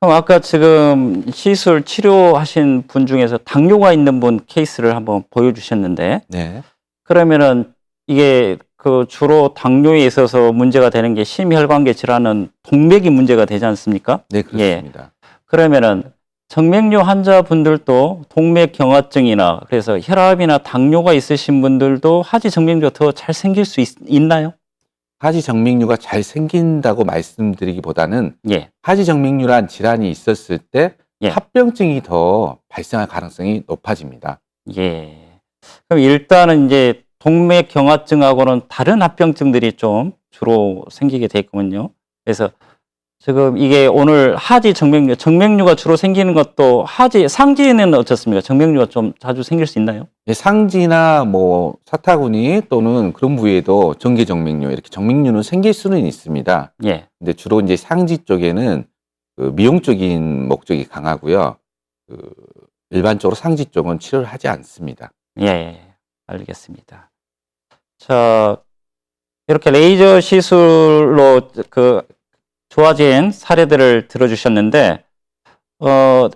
그럼 아까 지금 시술 치료하신 분 중에서 당뇨가 있는 분 케이스를 한번 보여주셨는데, 네. 그러면은 이게 그 주로 당뇨에 있어서 문제가 되는 게 심혈관계 질환은 동맥이 문제가 되지 않습니까? 네, 그렇습니다. 그러면은 정맥류 환자분들도 동맥 경화증이나 그래서 혈압이나 당뇨가 있으신 분들도 하지 정맥류가 더 잘 생길 수 있나요? 하지 정맥류가 잘 생긴다고 말씀드리기보다는 예. 하지 정맥류란 질환이 있었을 때 예. 합병증이 더 발생할 가능성이 높아집니다. 예. 그럼 일단은 이제 동맥 경화증하고는 다른 합병증들이 좀 주로 생기게 돼 있거든요. 그래서 지금 이게 오늘 하지 정맥류가 주로 생기는 것도 상지에는 어떻습니까? 정맥류가 좀 자주 생길 수 있나요? 예, 상지나 뭐 사타구니 또는 그런 부위에도 정계 정맥류 이렇게 정맥류는 생길 수는 있습니다. 예. 근데 주로 이제 상지 쪽에는 그 미용적인 목적이 강하고요. 일반적으로 상지 쪽은 치료를 하지 않습니다. 예. 알겠습니다. 자, 이렇게 레이저 시술로 그 좋아진 사례들을 들어주셨는데,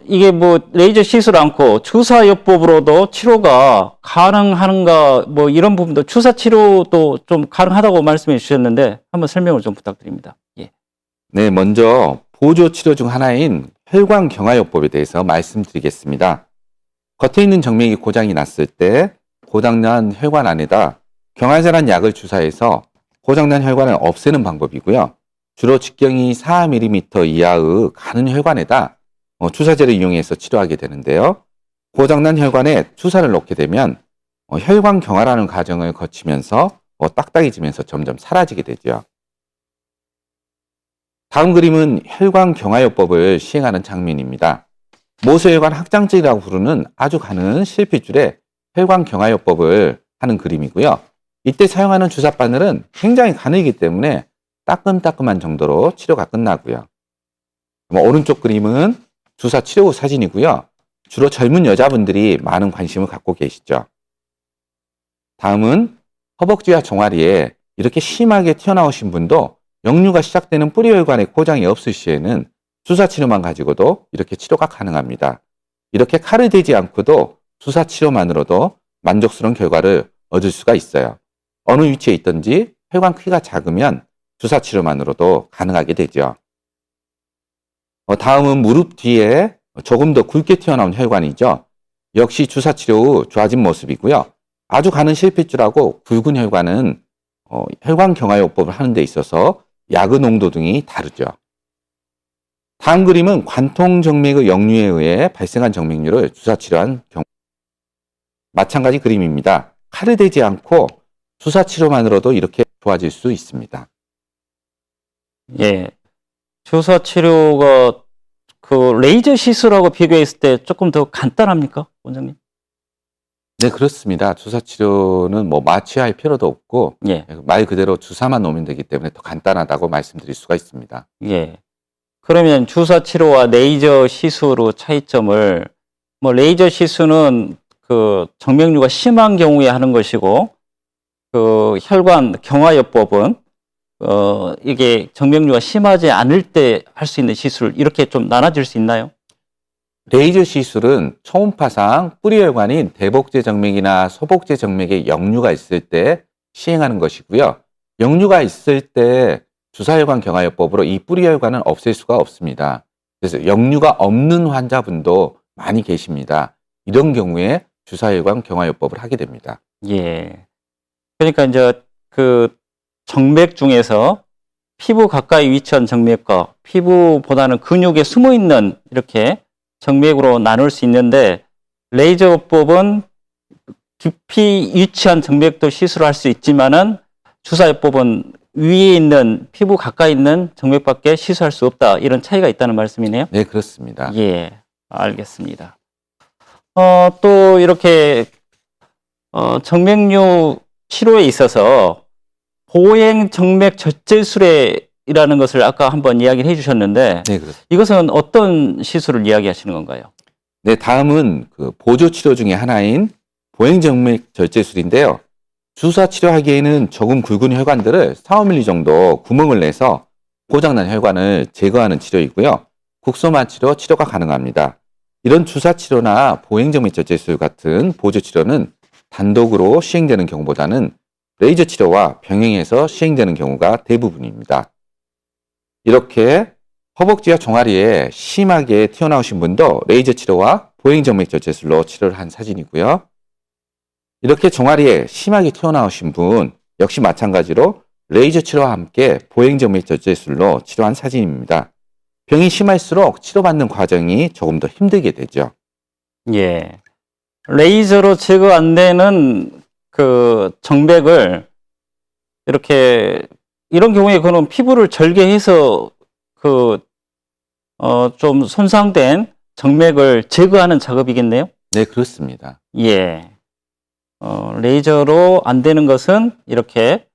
이게 뭐 레이저 시술 않고 주사요법으로도 치료가 가능한가, 뭐 이런 부분도 주사 치료도 좀 가능하다고 말씀해 주셨는데 한번 설명을 좀 부탁드립니다. 예. 네, 먼저 보조 치료 중 하나인 혈관 경화요법에 대해서 말씀드리겠습니다. 겉에 있는 정맥이 고장이 났을 때 고장난 혈관 안에다 경화제란 약을 주사해서 고장난 혈관을 없애는 방법이고요. 주로 직경이 4mm 이하의 가는 혈관에다 주사제를 이용해서 치료하게 되는데요. 고장난 혈관에 주사를 놓게 되면 혈관 경화라는 과정을 거치면서 딱딱해지면서 점점 사라지게 되죠. 다음 그림은 혈관 경화요법을 시행하는 장면입니다. 모세혈관 확장증이라고 부르는 아주 가는 실핏줄에 혈관 경화요법을 하는 그림이고요. 이때 사용하는 주사 바늘은 굉장히 가늘기 때문에 따끔따끔한 정도로 치료가 끝나고요. 오른쪽 그림은 주사 치료 후 사진이고요. 주로 젊은 여자분들이 많은 관심을 갖고 계시죠. 다음은 허벅지와 종아리에 이렇게 심하게 튀어나오신 분도 역류가 시작되는 뿌리혈관에 고장이 없을 시에는 주사 치료만 가지고도 이렇게 치료가 가능합니다. 이렇게 칼을 대지 않고도 주사 치료만으로도 만족스러운 결과를 얻을 수가 있어요. 어느 위치에 있든지 혈관 크기가 작으면 주사 치료만으로도 가능하게 되죠. 다음은 무릎 뒤에 조금 더 굵게 튀어나온 혈관이죠. 역시 주사 치료 후 좋아진 모습이고요. 아주 가는 실핏줄하고 굵은 혈관은 혈관 경화요법을 하는 데 있어서 약의 농도 등이 다르죠. 다음 그림은 관통정맥의 역류에 의해 발생한 정맥류를 주사 치료한 경우. 마찬가지 그림입니다. 칼을 대지 않고 주사 치료만으로도 이렇게 좋아질 수 있습니다. 예. 주사 치료가 그 레이저 시술하고 비교했을 때 조금 더 간단합니까, 원장님? 네, 그렇습니다. 주사 치료는 뭐 마취할 필요도 없고 예, 말 그대로 주사만 놓으면 되기 때문에 더 간단하다고 말씀드릴 수가 있습니다. 예. 그러면 주사 치료와 레이저 시술의 차이점을, 뭐 레이저 시술은 그 정맥류가 심한 경우에 하는 것이고, 그 혈관 경화요법은 이게 정맥류가 심하지 않을 때 할 수 있는 시술, 이렇게 좀 나눠질 수 있나요? 레이저 시술은 초음파상 뿌리혈관인 대복제 정맥이나 소복제 정맥에 역류가 있을 때 시행하는 것이고요. 역류가 있을 때 주사혈관 경화요법으로 이 뿌리혈관은 없앨 수가 없습니다. 그래서 역류가 없는 환자분도 많이 계십니다. 이런 경우에 주사혈관 경화요법을 하게 됩니다. 예. 그러니까 이제 그 정맥 중에서 피부 가까이 위치한 정맥과 피부보다는 근육에 숨어 있는 이렇게 정맥으로 나눌 수 있는데, 레이저법은 깊이 위치한 정맥도 시술할 수 있지만은 주사요법은 위에 있는 피부 가까이 있는 정맥밖에 시술할 수 없다, 이런 차이가 있다는 말씀이네요. 네, 그렇습니다. 예, 알겠습니다. 또 이렇게 정맥류 치료에 있어서 보행 정맥 절제술이라는 것을 아까 한번 이야기를 해주셨는데, 네, 그렇습니다. 이것은 어떤 시술을 이야기하시는 건가요? 네, 다음은 그 보조 치료 중에 하나인 보행정맥 절제술인데요. 주사 치료하기에는 조금 굵은 혈관들을 4~5mm 정도 구멍을 내서 고장난 혈관을 제거하는 치료이고요. 국소만 치료가 가능합니다. 이런 주사 치료나 보행정맥 절제술 같은 보조 치료는 단독으로 시행되는 경우보다는 레이저 치료와 병행해서 시행되는 경우가 대부분입니다. 이렇게 허벅지와 종아리에 심하게 튀어나오신 분도 레이저 치료와 보행정맥 절제술로 치료를 한 사진이고요. 이렇게 종아리에 심하게 튀어나오신 분 역시 마찬가지로 레이저 치료와 함께 보행정맥 절제술로 치료한 사진입니다. 병이 심할수록 치료받는 과정이 조금 더 힘들게 되죠. 예. 레이저로 제거 안 되는 그 정맥을 이렇게, 이런 경우에 그는 피부를 절개해서 좀 손상된 정맥을 제거하는 작업이겠네요? 네, 그렇습니다. 예. 레이저로 안 되는 것은 이렇게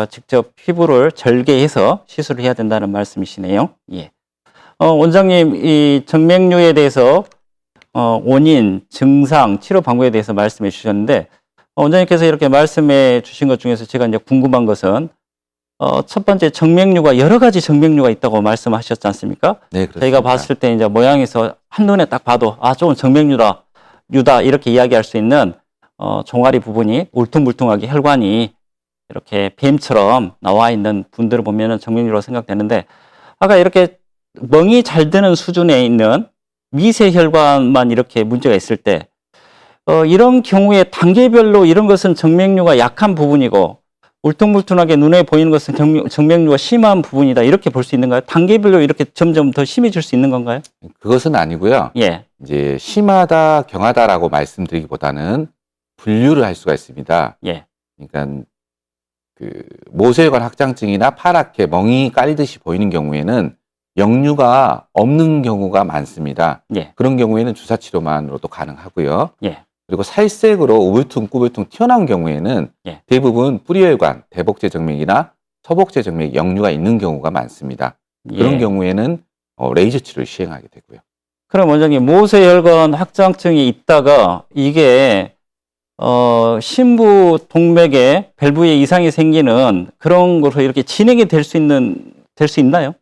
직접 피부를 절개해서 시술을 해야 된다는 말씀이시네요. 예. 원장님, 이 정맥류에 대해서 원인, 증상, 치료 방법에 대해서 말씀해 주셨는데, 원장님께서 이렇게 말씀해 주신 것 중에서 제가 이제 궁금한 것은, 첫 번째 정맥류가 여러 가지 정맥류가 있다고 말씀하셨지 않습니까? 네, 그렇습니다. 저희가 봤을 때 이제 모양에서 한눈에 딱 봐도 저건 정맥류다, 이렇게 이야기할 수 있는 종아리 부분이 울퉁불퉁하게 혈관이 이렇게 뱀처럼 나와 있는 분들을 보면은 정맥류라고 생각되는데, 아까 이렇게 멍이 잘 드는 수준에 있는 미세 혈관만 이렇게 문제가 있을 때, 이런 경우에 단계별로 이런 것은 정맥류가 약한 부분이고, 울퉁불퉁하게 눈에 보이는 것은 정맥류가 심한 부분이다, 이렇게 볼 수 있는가요? 단계별로 이렇게 점점 더 심해질 수 있는 건가요? 그것은 아니고요. 예, 이제 심하다, 경하다라고 말씀드리기보다는 분류를 할 수가 있습니다. 예, 그러니까 그 모세혈관 확장증이나 파랗게 멍이 깔리듯이 보이는 경우에는 역류가 없는 경우가 많습니다. 예, 그런 경우에는 주사 치료만으로도 가능하고요. 예, 그리고 살색으로 우물퉁꾸물퉁 튀어나온 경우에는 예. 대부분 뿌리혈관, 대복제 정맥이나 서복제 정맥 역류가 있는 경우가 많습니다. 그런 예. 경우에는 레이저 치료를 시행하게 되고요. 그럼 원장님, 모세혈관 확장증이 있다가 이게 심부 동맥에 밸브에 이상이 생기는 그런 것으로 이렇게 진행이 될 수 있나요?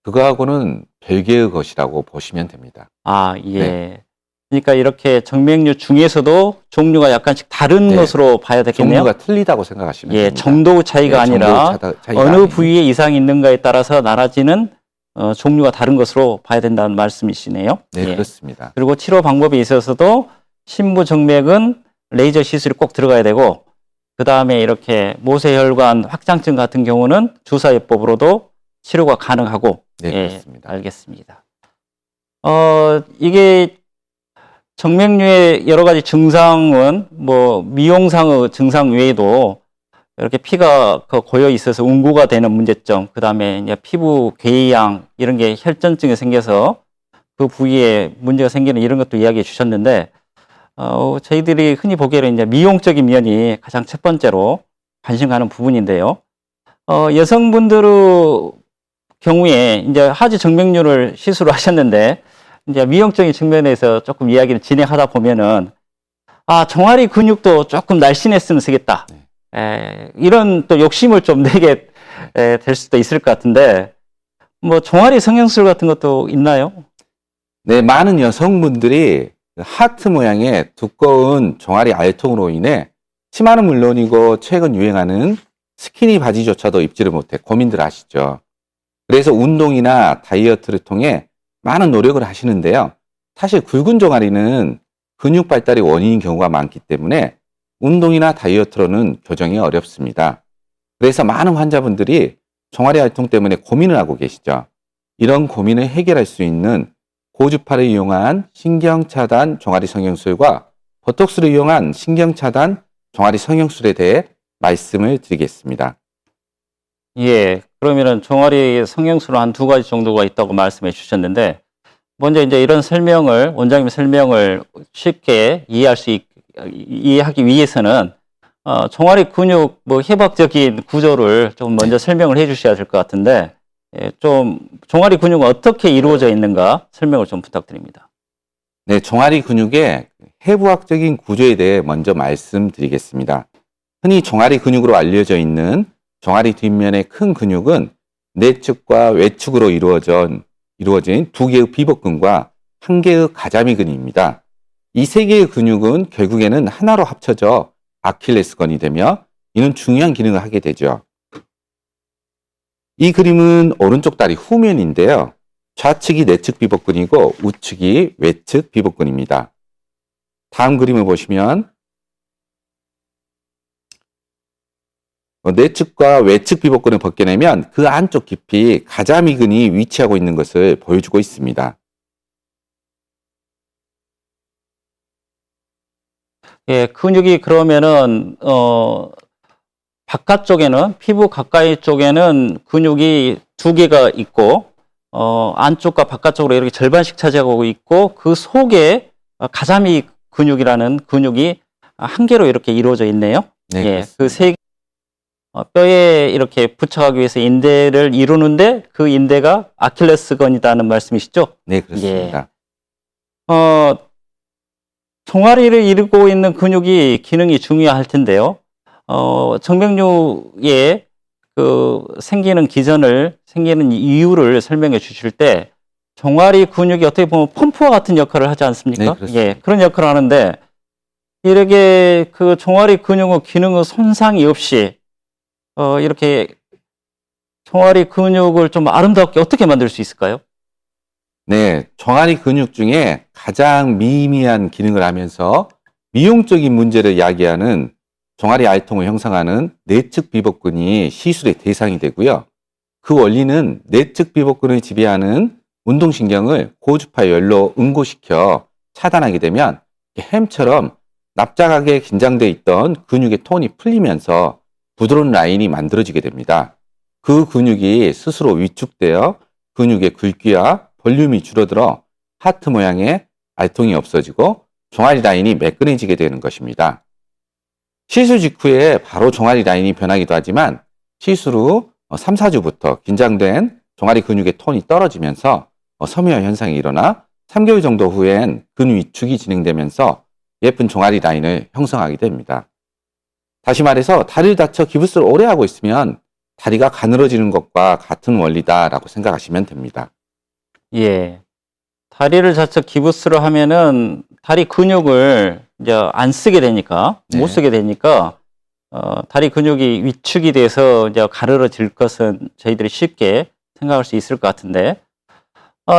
그거하고는 별개의 것이라고 보시면 됩니다. 예. 네. 그러니까 이렇게 정맥류 중에서도 종류가 약간씩 다른 네. 것으로 봐야 되겠네요. 종류가 틀리다고 생각하시면 예, 됩니다. 정도 차이가 네, 아니라 차이가 어느 아닌. 부위에 이상이 있는가에 따라서 나눠지는 종류가 다른 것으로 봐야 된다는 말씀이시네요. 네, 예. 그렇습니다. 그리고 치료 방법에 있어서도 심부 정맥은 레이저 시술이 꼭 들어가야 되고, 그 다음에 이렇게 모세혈관 확장증 같은 경우는 주사요법으로도 치료가 가능하고. 네, 예, 그렇습니다. 알겠습니다. 이게 정맥류의 여러 가지 증상은 뭐 미용상의 증상 외에도 이렇게 피가 고여 있어서 웅구가 되는 문제점, 그 다음에 이제 피부 궤양 이런 게 혈전증이 생겨서 그 부위에 문제가 생기는 이런 것도 이야기해 주셨는데, 저희들이 흔히 보기에는 이제 미용적인 면이 가장 첫 번째로 관심 가는 부분인데요. 여성분들의 경우에 이제 하지 정맥류를 시술을 하셨는데, 이제 미용적인 측면에서 조금 이야기를 진행하다 보면은, 종아리 근육도 조금 날씬했으면 쓰겠다. 이런 또 욕심을 좀 내게 될 수도 있을 것 같은데, 뭐 종아리 성형술 같은 것도 있나요? 네, 많은 여성분들이 하트 모양의 두꺼운 종아리 알통으로 인해 치마는 물론이고 최근 유행하는 스키니 바지조차도 입지를 못해 고민들 하시죠. 그래서 운동이나 다이어트를 통해 많은 노력을 하시는데요. 사실 굵은 종아리는 근육 발달의 원인인 경우가 많기 때문에 운동이나 다이어트로는 교정이 어렵습니다. 그래서 많은 환자분들이 종아리 알통 때문에 고민을 하고 계시죠. 이런 고민을 해결할 수 있는 고주파를 이용한 신경차단 종아리 성형술과 보톡스를 이용한 신경차단 종아리 성형술에 대해 말씀을 드리겠습니다. 예, 그러면은 종아리 성형술은 한 두 가지 정도가 있다고 말씀해 주셨는데, 먼저 이제 이런 설명을, 원장님 설명을 쉽게 이해하기 위해서는, 종아리 근육 해박적인 구조를 좀 먼저 설명을 해 주셔야 될 것 같은데, 좀 종아리 근육은 어떻게 이루어져 있는가 설명을 좀 부탁드립니다. 네, 종아리 근육의 해부학적인 구조에 대해 먼저 말씀드리겠습니다. 흔히 종아리 근육으로 알려져 있는 종아리 뒷면의 큰 근육은 내측과 외측으로 이루어진 두 개의 비복근과 한 개의 가자미근입니다. 이 세 개의 근육은 결국에는 하나로 합쳐져 아킬레스건이 되며 이는 중요한 기능을 하게 되죠. 이 그림은 오른쪽 다리 후면인데요. 좌측이 내측 비복근이고 우측이 외측 비복근입니다. 다음 그림을 보시면 내측과 외측 비복근을 벗겨내면 그 안쪽 깊이 가자미근이 위치하고 있는 것을 보여주고 있습니다. 예, 근육이 그러면은 바깥쪽에는, 피부 가까이 쪽에는 근육이 두 개가 있고, 안쪽과 바깥쪽으로 이렇게 절반씩 차지하고 있고, 그 속에 가자미 근육이라는 근육이 한 개로 이렇게 이루어져 있네요. 네, 예, 그렇습니다. 그 세 뼈에 이렇게 붙여가기 위해서 인대를 이루는데 그 인대가 아킬레스건이라는 말씀이시죠? 네, 그렇습니다. 종아리를 이루고 있는 근육이 기능이 중요할 텐데요. 정맥류에 생기는 이유를 설명해 주실 때, 종아리 근육이 어떻게 보면 펌프와 같은 역할을 하지 않습니까? 네, 그렇습니다. 예, 그런 역할을 하는데, 이렇게 그 종아리 근육의 기능의 손상이 없이, 이렇게 종아리 근육을 좀 아름답게 어떻게 만들 수 있을까요? 네, 종아리 근육 중에 가장 미미한 기능을 하면서 미용적인 문제를 야기하는 종아리 알통을 형성하는 내측 비복근이 시술의 대상이 되고요. 그 원리는 내측 비복근을 지배하는 운동신경을 고주파 열로 응고시켜 차단하게 되면 햄처럼 납작하게 긴장되어 있던 근육의 톤이 풀리면서 부드러운 라인이 만들어지게 됩니다. 그 근육이 스스로 위축되어 근육의 굵기와 볼륨이 줄어들어 하트 모양의 알통이 없어지고 종아리 라인이 매끈해지게 되는 것입니다. 시술 직후에 바로 종아리 라인이 변하기도 하지만 시술 후 3, 4주부터 긴장된 종아리 근육의 톤이 떨어지면서 섬유화 현상이 일어나 3개월 정도 후엔 근 위축이 진행되면서 예쁜 종아리 라인을 형성하게 됩니다. 다시 말해서 다리를 다쳐 기부스를 오래 하고 있으면 다리가 가늘어지는 것과 같은 원리다라고 생각하시면 됩니다. 예. 다리를 다쳐 기부스를 하면은 다리 근육을 이제 안 쓰게 되니까, 네. 못 쓰게 되니까, 다리 근육이 위축이 돼서 이제 가늘어질 것은 저희들이 쉽게 생각할 수 있을 것 같은데,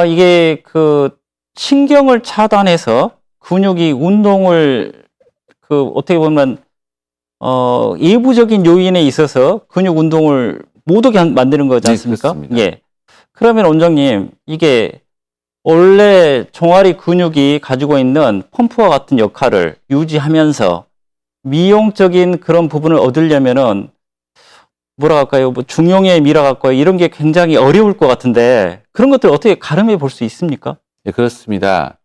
이게 신경을 차단해서 근육이 운동을 어떻게 보면, 예부적인 요인에 있어서 근육 운동을 못 하게 만드는 거지 네, 않습니까? 그렇습니다. 예. 그러면 원장님, 이게 원래 종아리 근육이 가지고 있는 펌프와 같은 역할을 유지하면서 미용적인 그런 부분을 얻으려면은 뭐라 할까요? 중용의 미라 할까요? 이런 게 굉장히 어려울 것 같은데 그런 것들 어떻게 가름해 볼 수 있습니까? 네, 그렇습니다.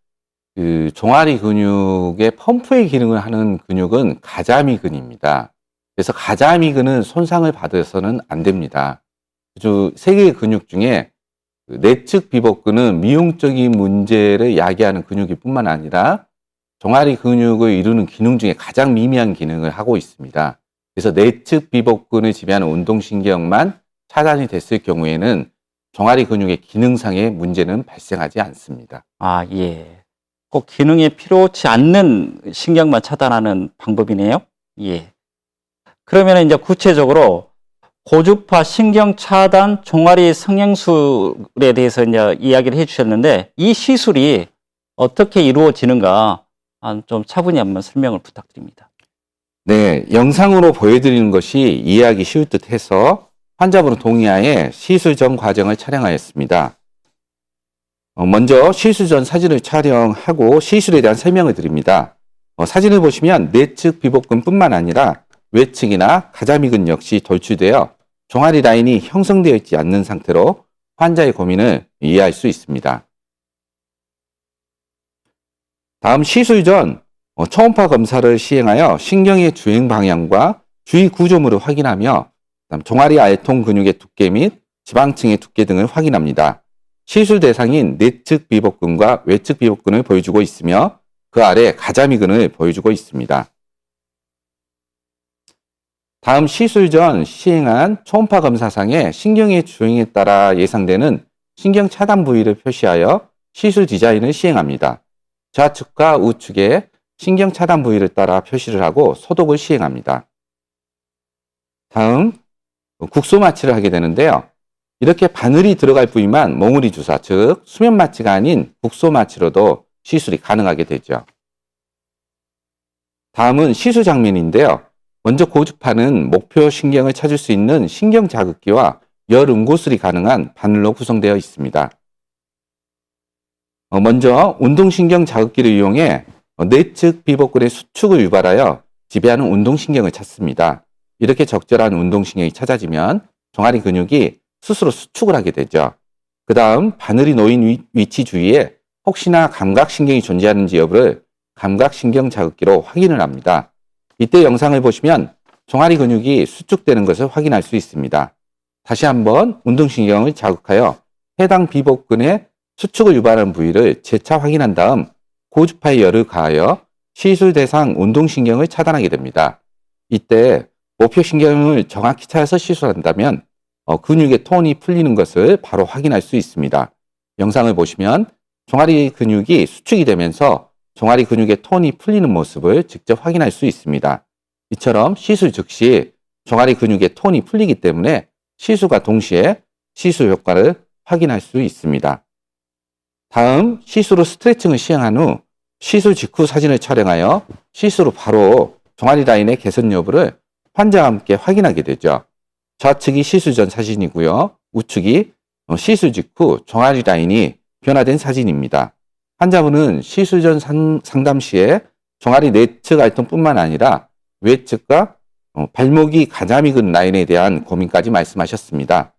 그 종아리 근육의 펌프의 기능을 하는 근육은 가자미근입니다. 그래서 가자미근은 손상을 받아서는 안 됩니다. 세 개의 근육 중에 그 내측 비복근은 미용적인 문제를 야기하는 근육일 뿐만 아니라 종아리 근육을 이루는 기능 중에 가장 미미한 기능을 하고 있습니다. 그래서 내측 비복근을 지배하는 운동신경만 차단이 됐을 경우에는 종아리 근육의 기능상의 문제는 발생하지 않습니다. 아, 예. 꼭 기능에 필요치 않는 신경만 차단하는 방법이네요. 예. 그러면 이제 구체적으로 고주파 신경 차단 종아리 성형술에 대해서 이제 이야기를 해 주셨는데, 이 시술이 어떻게 이루어지는가 좀 차분히 한번 설명을 부탁드립니다. 네, 영상으로 보여드리는 것이 이해하기 쉬울 듯 해서 환자분 동의하에 시술 전 과정을 촬영하였습니다. 먼저 시술 전 사진을 촬영하고 시술에 대한 설명을 드립니다. 사진을 보시면 내측 비복근뿐만 아니라 외측이나 가자미근 역시 돌출되어 종아리 라인이 형성되어 있지 않는 상태로 환자의 고민을 이해할 수 있습니다. 다음 시술 전 초음파 검사를 시행하여 신경의 주행 방향과 주위 구조물을 확인하며 종아리 알통 근육의 두께 및 지방층의 두께 등을 확인합니다. 시술 대상인 내측 비복근과 외측 비복근을 보여주고 있으며 그 아래 가자미근을 보여주고 있습니다. 다음 시술 전 시행한 초음파 검사상의 신경의 주행에 따라 예상되는 신경 차단 부위를 표시하여 시술 디자인을 시행합니다. 좌측과 우측에 신경 차단 부위를 따라 표시를 하고 소독을 시행합니다. 다음 국소 마취를 하게 되는데요. 이렇게 바늘이 들어갈 부위만 몽우리 주사, 즉 수면 마취가 아닌 국소 마취로도 시술이 가능하게 되죠. 다음은 시술 장면인데요. 먼저 고주파는 목표 신경을 찾을 수 있는 신경 자극기와 열 응고술이 가능한 바늘로 구성되어 있습니다. 먼저 운동신경 자극기를 이용해 내측 비복근의 수축을 유발하여 지배하는 운동신경을 찾습니다. 이렇게 적절한 운동신경이 찾아지면 종아리 근육이 스스로 수축을 하게 되죠. 그 다음 바늘이 놓인 위치 주위에 혹시나 감각신경이 존재하는지 여부를 감각신경 자극기로 확인을 합니다. 이때 영상을 보시면 종아리 근육이 수축되는 것을 확인할 수 있습니다. 다시 한번 운동신경을 자극하여 해당 비복근의 수축을 유발하는 부위를 재차 확인한 다음 고주파의 열을 가하여 시술 대상 운동신경을 차단하게 됩니다. 이때 목표신경을 정확히 찾아서 시술한다면 근육의 톤이 풀리는 것을 바로 확인할 수 있습니다. 영상을 보시면 종아리 근육이 수축이 되면서 종아리 근육의 톤이 풀리는 모습을 직접 확인할 수 있습니다. 이처럼 시술 즉시 종아리 근육의 톤이 풀리기 때문에 시술과 동시에 시술 효과를 확인할 수 있습니다. 다음 시술 후 스트레칭을 시행한 후 시술 직후 사진을 촬영하여 시술 후 바로 종아리 라인의 개선 여부를 환자와 함께 확인하게 되죠. 좌측이 시술 전 사진이고요. 우측이 시술 직후 종아리 라인이 변화된 사진입니다. 환자분은 시술 전 상담 시에 종아리 내측 알통뿐만 아니라 외측과 발목이 가자미근 라인에 대한 고민까지 말씀하셨습니다.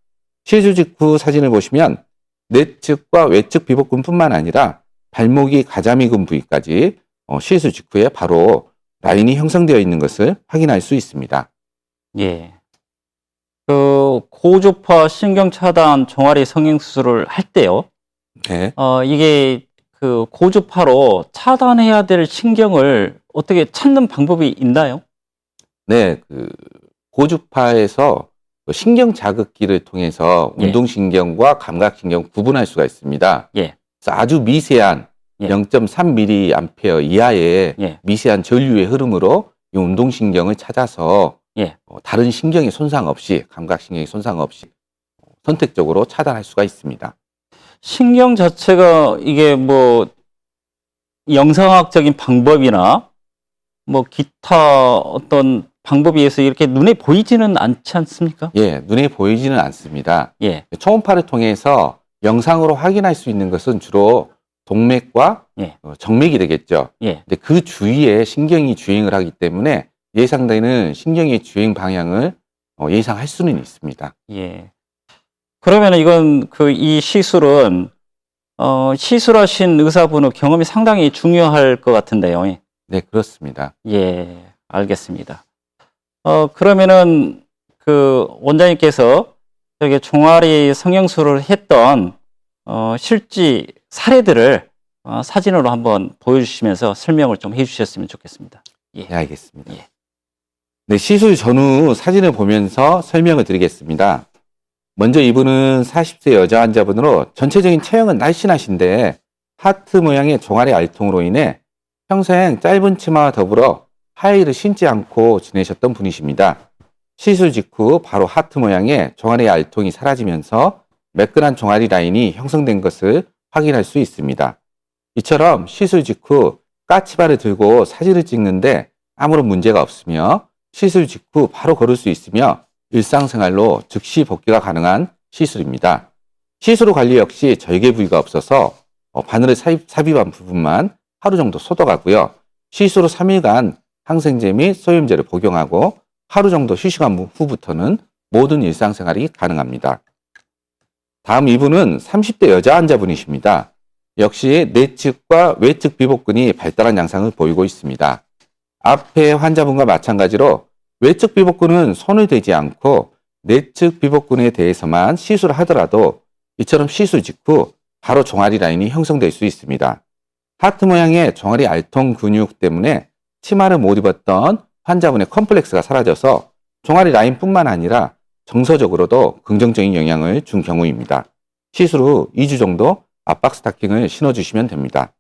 시술 직후 사진을 보시면 내측과 외측 비복근뿐만 아니라 발목이 가자미근 부위까지 시술 직후에 바로 라인이 형성되어 있는 것을 확인할 수 있습니다. 예. 그 고주파 신경 차단 종아리 성형수술을 할 때요. 네. 이게 그 고주파로 차단해야 될 신경을 어떻게 찾는 방법이 있나요? 네, 그 고주파에서 신경 자극기를 통해서 예. 운동신경과 감각신경 구분할 수가 있습니다. 예. 그래서 아주 미세한 예. 0.3mA 이하의 예. 미세한 전류의 흐름으로 이 운동신경을 찾아서 예. 다른 신경의 손상 없이, 감각신경의 손상 없이 선택적으로 차단할 수가 있습니다. 신경 자체가 이게 뭐 영상학적인 방법이나 뭐 기타 어떤 방법에 의해서 이렇게 눈에 보이지는 않지 않습니까? 예, 눈에 보이지는 않습니다. 예. 초음파를 통해서 영상으로 확인할 수 있는 것은 주로 동맥과 예. 정맥이 되겠죠. 예. 근데 그 주위에 신경이 주행을 하기 때문에 예상되는 신경의 주행 방향을 예상할 수는 있습니다. 예. 그러면 이건 이 시술은 시술하신 의사분의 경험이 상당히 중요할 것 같은데요. 네, 그렇습니다. 예, 알겠습니다. 그러면은 그 원장님께서 저기 종아리 성형술을 했던 실제 사례들을 사진으로 한번 보여주시면서 설명을 좀 해주셨으면 좋겠습니다. 예. 네, 알겠습니다. 예. 네, 시술 전후 사진을 보면서 설명을 드리겠습니다. 먼저 이분은 40세 여자 환자분으로 전체적인 체형은 날씬하신데 하트 모양의 종아리 알통으로 인해 평생 짧은 치마와 더불어 하의를 신지 않고 지내셨던 분이십니다. 시술 직후 바로 하트 모양의 종아리 알통이 사라지면서 매끈한 종아리 라인이 형성된 것을 확인할 수 있습니다. 이처럼 시술 직후 까치발을 들고 사진을 찍는데 아무런 문제가 없으며 시술 직후 바로 걸을 수 있으며 일상생활로 즉시 복귀가 가능한 시술입니다. 시술 후 관리 역시 절개 부위가 없어서 바늘을 삽입한 부분만 하루 정도 소독하고요. 시술 후 3일간 항생제 및 소염제를 복용하고 하루 정도 휴식한 후부터는 모든 일상생활이 가능합니다. 다음 이분은 30대 여자 환자분이십니다. 역시 내측과 외측 비복근이 발달한 양상을 보이고 있습니다. 앞에 환자분과 마찬가지로 외측 비복근은 손을 대지 않고 내측 비복근에 대해서만 시술을 하더라도 이처럼 시술 직후 바로 종아리 라인이 형성될 수 있습니다. 하트 모양의 종아리 알통 근육 때문에 치마를 못 입었던 환자분의 컴플렉스가 사라져서 종아리 라인뿐만 아니라 정서적으로도 긍정적인 영향을 준 경우입니다. 시술 후 2주 정도 압박 스타킹을 신어주시면 됩니다.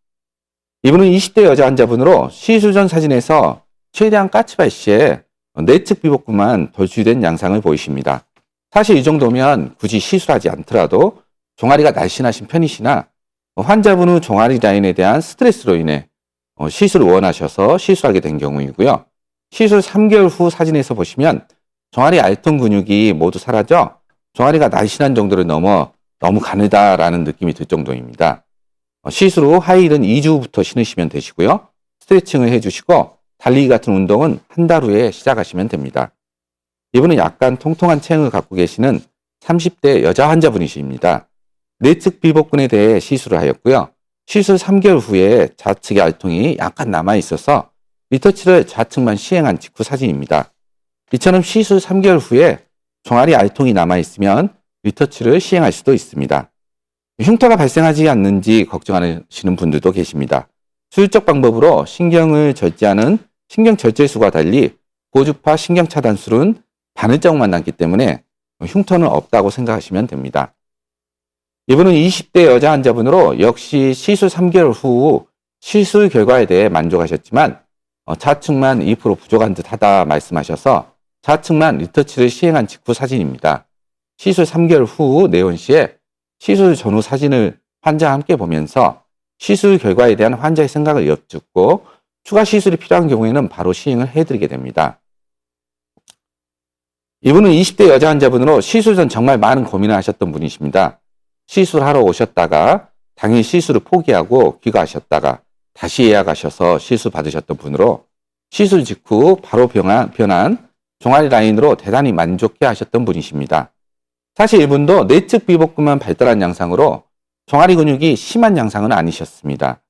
이분은 20대 여자 환자분으로 시술 전 사진에서 최대한 까치발 시에 내측 비복근만 돌출된 양상을 보이십니다. 사실 이 정도면 굳이 시술하지 않더라도 종아리가 날씬하신 편이시나 환자분의 종아리 라인에 대한 스트레스로 인해 시술을 원하셔서 시술하게 된 경우이고요. 시술 3개월 후 사진에서 보시면 종아리 알통 근육이 모두 사라져 종아리가 날씬한 정도를 넘어 너무 가늘다라는 느낌이 들 정도입니다. 시술 후 하이힐은 2주 후부터 신으시면 되시고요. 스트레칭을 해주시고 달리기 같은 운동은 한 달 후에 시작하시면 됩니다. 이분은 약간 통통한 체형을 갖고 계시는 30대 여자 환자분이십니다. 내측 비복근에 대해 시술을 하였고요. 시술 3개월 후에 좌측의 알통이 약간 남아있어서 리터치를 좌측만 시행한 직후 사진입니다. 이처럼 시술 3개월 후에 종아리 알통이 남아있으면 리터치를 시행할 수도 있습니다. 흉터가 발생하지 않는지 걱정하시는 분들도 계십니다. 수술적 방법으로 신경을 절제하는 신경절제술과 달리 고주파 신경차단술은 바늘자국만 남기 때문에 흉터는 없다고 생각하시면 됩니다. 이분은 20대 여자 환자분으로 역시 시술 3개월 후 시술 결과에 대해 만족하셨지만 좌측만 2% 부족한 듯 하다 말씀하셔서 좌측만 리터치를 시행한 직후 사진입니다. 시술 3개월 후 내원 시에 시술 전후 사진을 환자와 함께 보면서 시술 결과에 대한 환자의 생각을 여쭙고 추가 시술이 필요한 경우에는 바로 시행을 해드리게 됩니다. 이분은 20대 여자 환자분으로 시술 전 정말 많은 고민을 하셨던 분이십니다. 시술하러 오셨다가 당일 시술을 포기하고 귀가하셨다가 다시 예약하셔서 시술 받으셨던 분으로 시술 직후 바로 변한 종아리 라인으로 대단히 만족해 하셨던 분이십니다. 사실 이분도 내측 비복근만 발달한 양상으로 종아리 근육이 심한 양상은 아니셨습니다.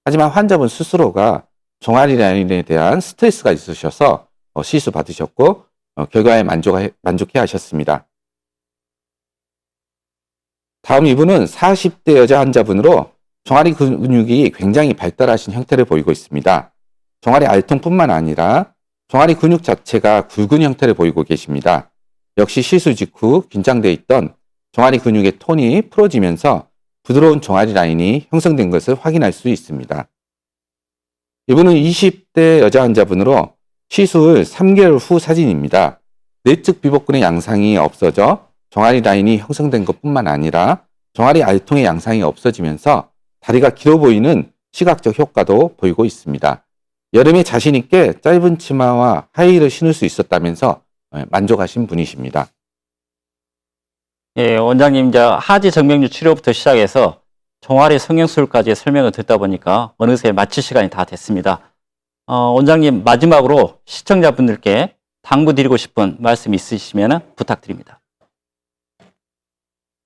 하지만 환자분 스스로가 종아리 라인에 대한 스트레스가 있으셔서 시술 받으셨고 결과에 만족해 하셨습니다. 다음 이분은 40대 여자 환자분으로 종아리 근육이 굉장히 발달하신 형태를 보이고 있습니다. 종아리 알통뿐만 아니라 종아리 근육 자체가 굵은 형태를 보이고 계십니다. 역시 시술 직후 긴장되어 있던 종아리 근육의 톤이 풀어지면서 부드러운 종아리 라인이 형성된 것을 확인할 수 있습니다. 이분은 20대 여자 환자분으로 시술 3개월 후 사진입니다. 내측 비복근의 양상이 없어져 종아리 라인이 형성된 것뿐만 아니라 종아리 알통의 양상이 없어지면서 다리가 길어 보이는 시각적 효과도 보이고 있습니다. 여름에 자신 있게 짧은 치마와 하이힐을 신을 수 있었다면서 만족하신 분이십니다. 예, 원장님 이제 하지 정맥류 치료부터 시작해서 종아리 성형술까지 설명을 듣다 보니까 어느새 마칠 시간이 다 됐습니다. 원장님 마지막으로 시청자분들께 당부드리고 싶은 말씀 있으시면 부탁드립니다.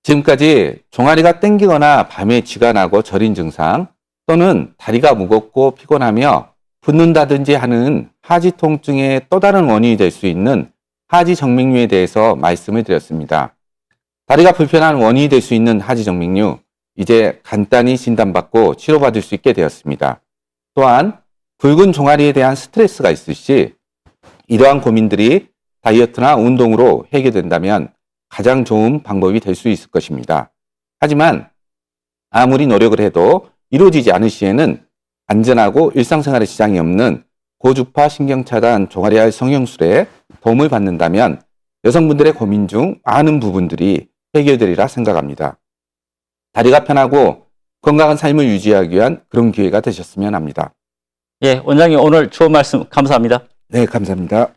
지금까지 종아리가 땡기거나 밤에 쥐가 나고 저린 증상 또는 다리가 무겁고 피곤하며 붓는다든지 하는 하지 통증의 또 다른 원인이 될 수 있는 하지 정맥류에 대해서 말씀을 드렸습니다. 다리가 불편한 원인이 될 수 있는 하지 정맥류, 이제 간단히 진단받고 치료받을 수 있게 되었습니다. 또한 붉은 종아리에 대한 스트레스가 있을 시 이러한 고민들이 다이어트나 운동으로 해결된다면 가장 좋은 방법이 될 수 있을 것입니다. 하지만 아무리 노력을 해도 이루어지지 않을 시에는 안전하고 일상생활에 지장이 없는 고주파 신경차단 종아리알 성형술에 도움을 받는다면 여성분들의 고민 중 많은 부분들이 해결되리라 생각합니다. 다리가 편하고 건강한 삶을 유지하기 위한 그런 기회가 되셨으면 합니다. 예, 원장님 오늘 좋은 말씀 감사합니다. 네, 감사합니다.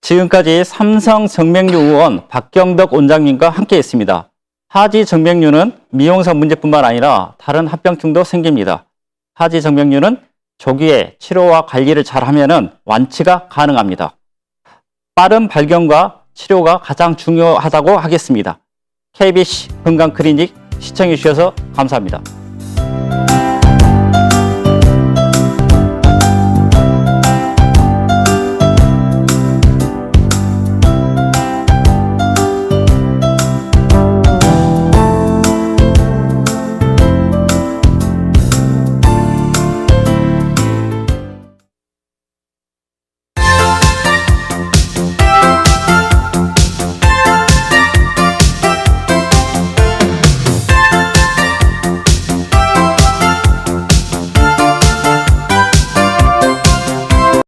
지금까지 삼성 정맥류 의원 박경덕 원장님과 함께했습니다. 하지 정맥류는 미용사 문제뿐만 아니라 다른 합병증도 생깁니다. 하지 정맥류는 조기에 치료와 관리를 잘하면 완치가 가능합니다. 빠른 발견과 치료가 가장 중요하다고 하겠습니다. KBC 건강클리닉 시청해 주셔서 감사합니다.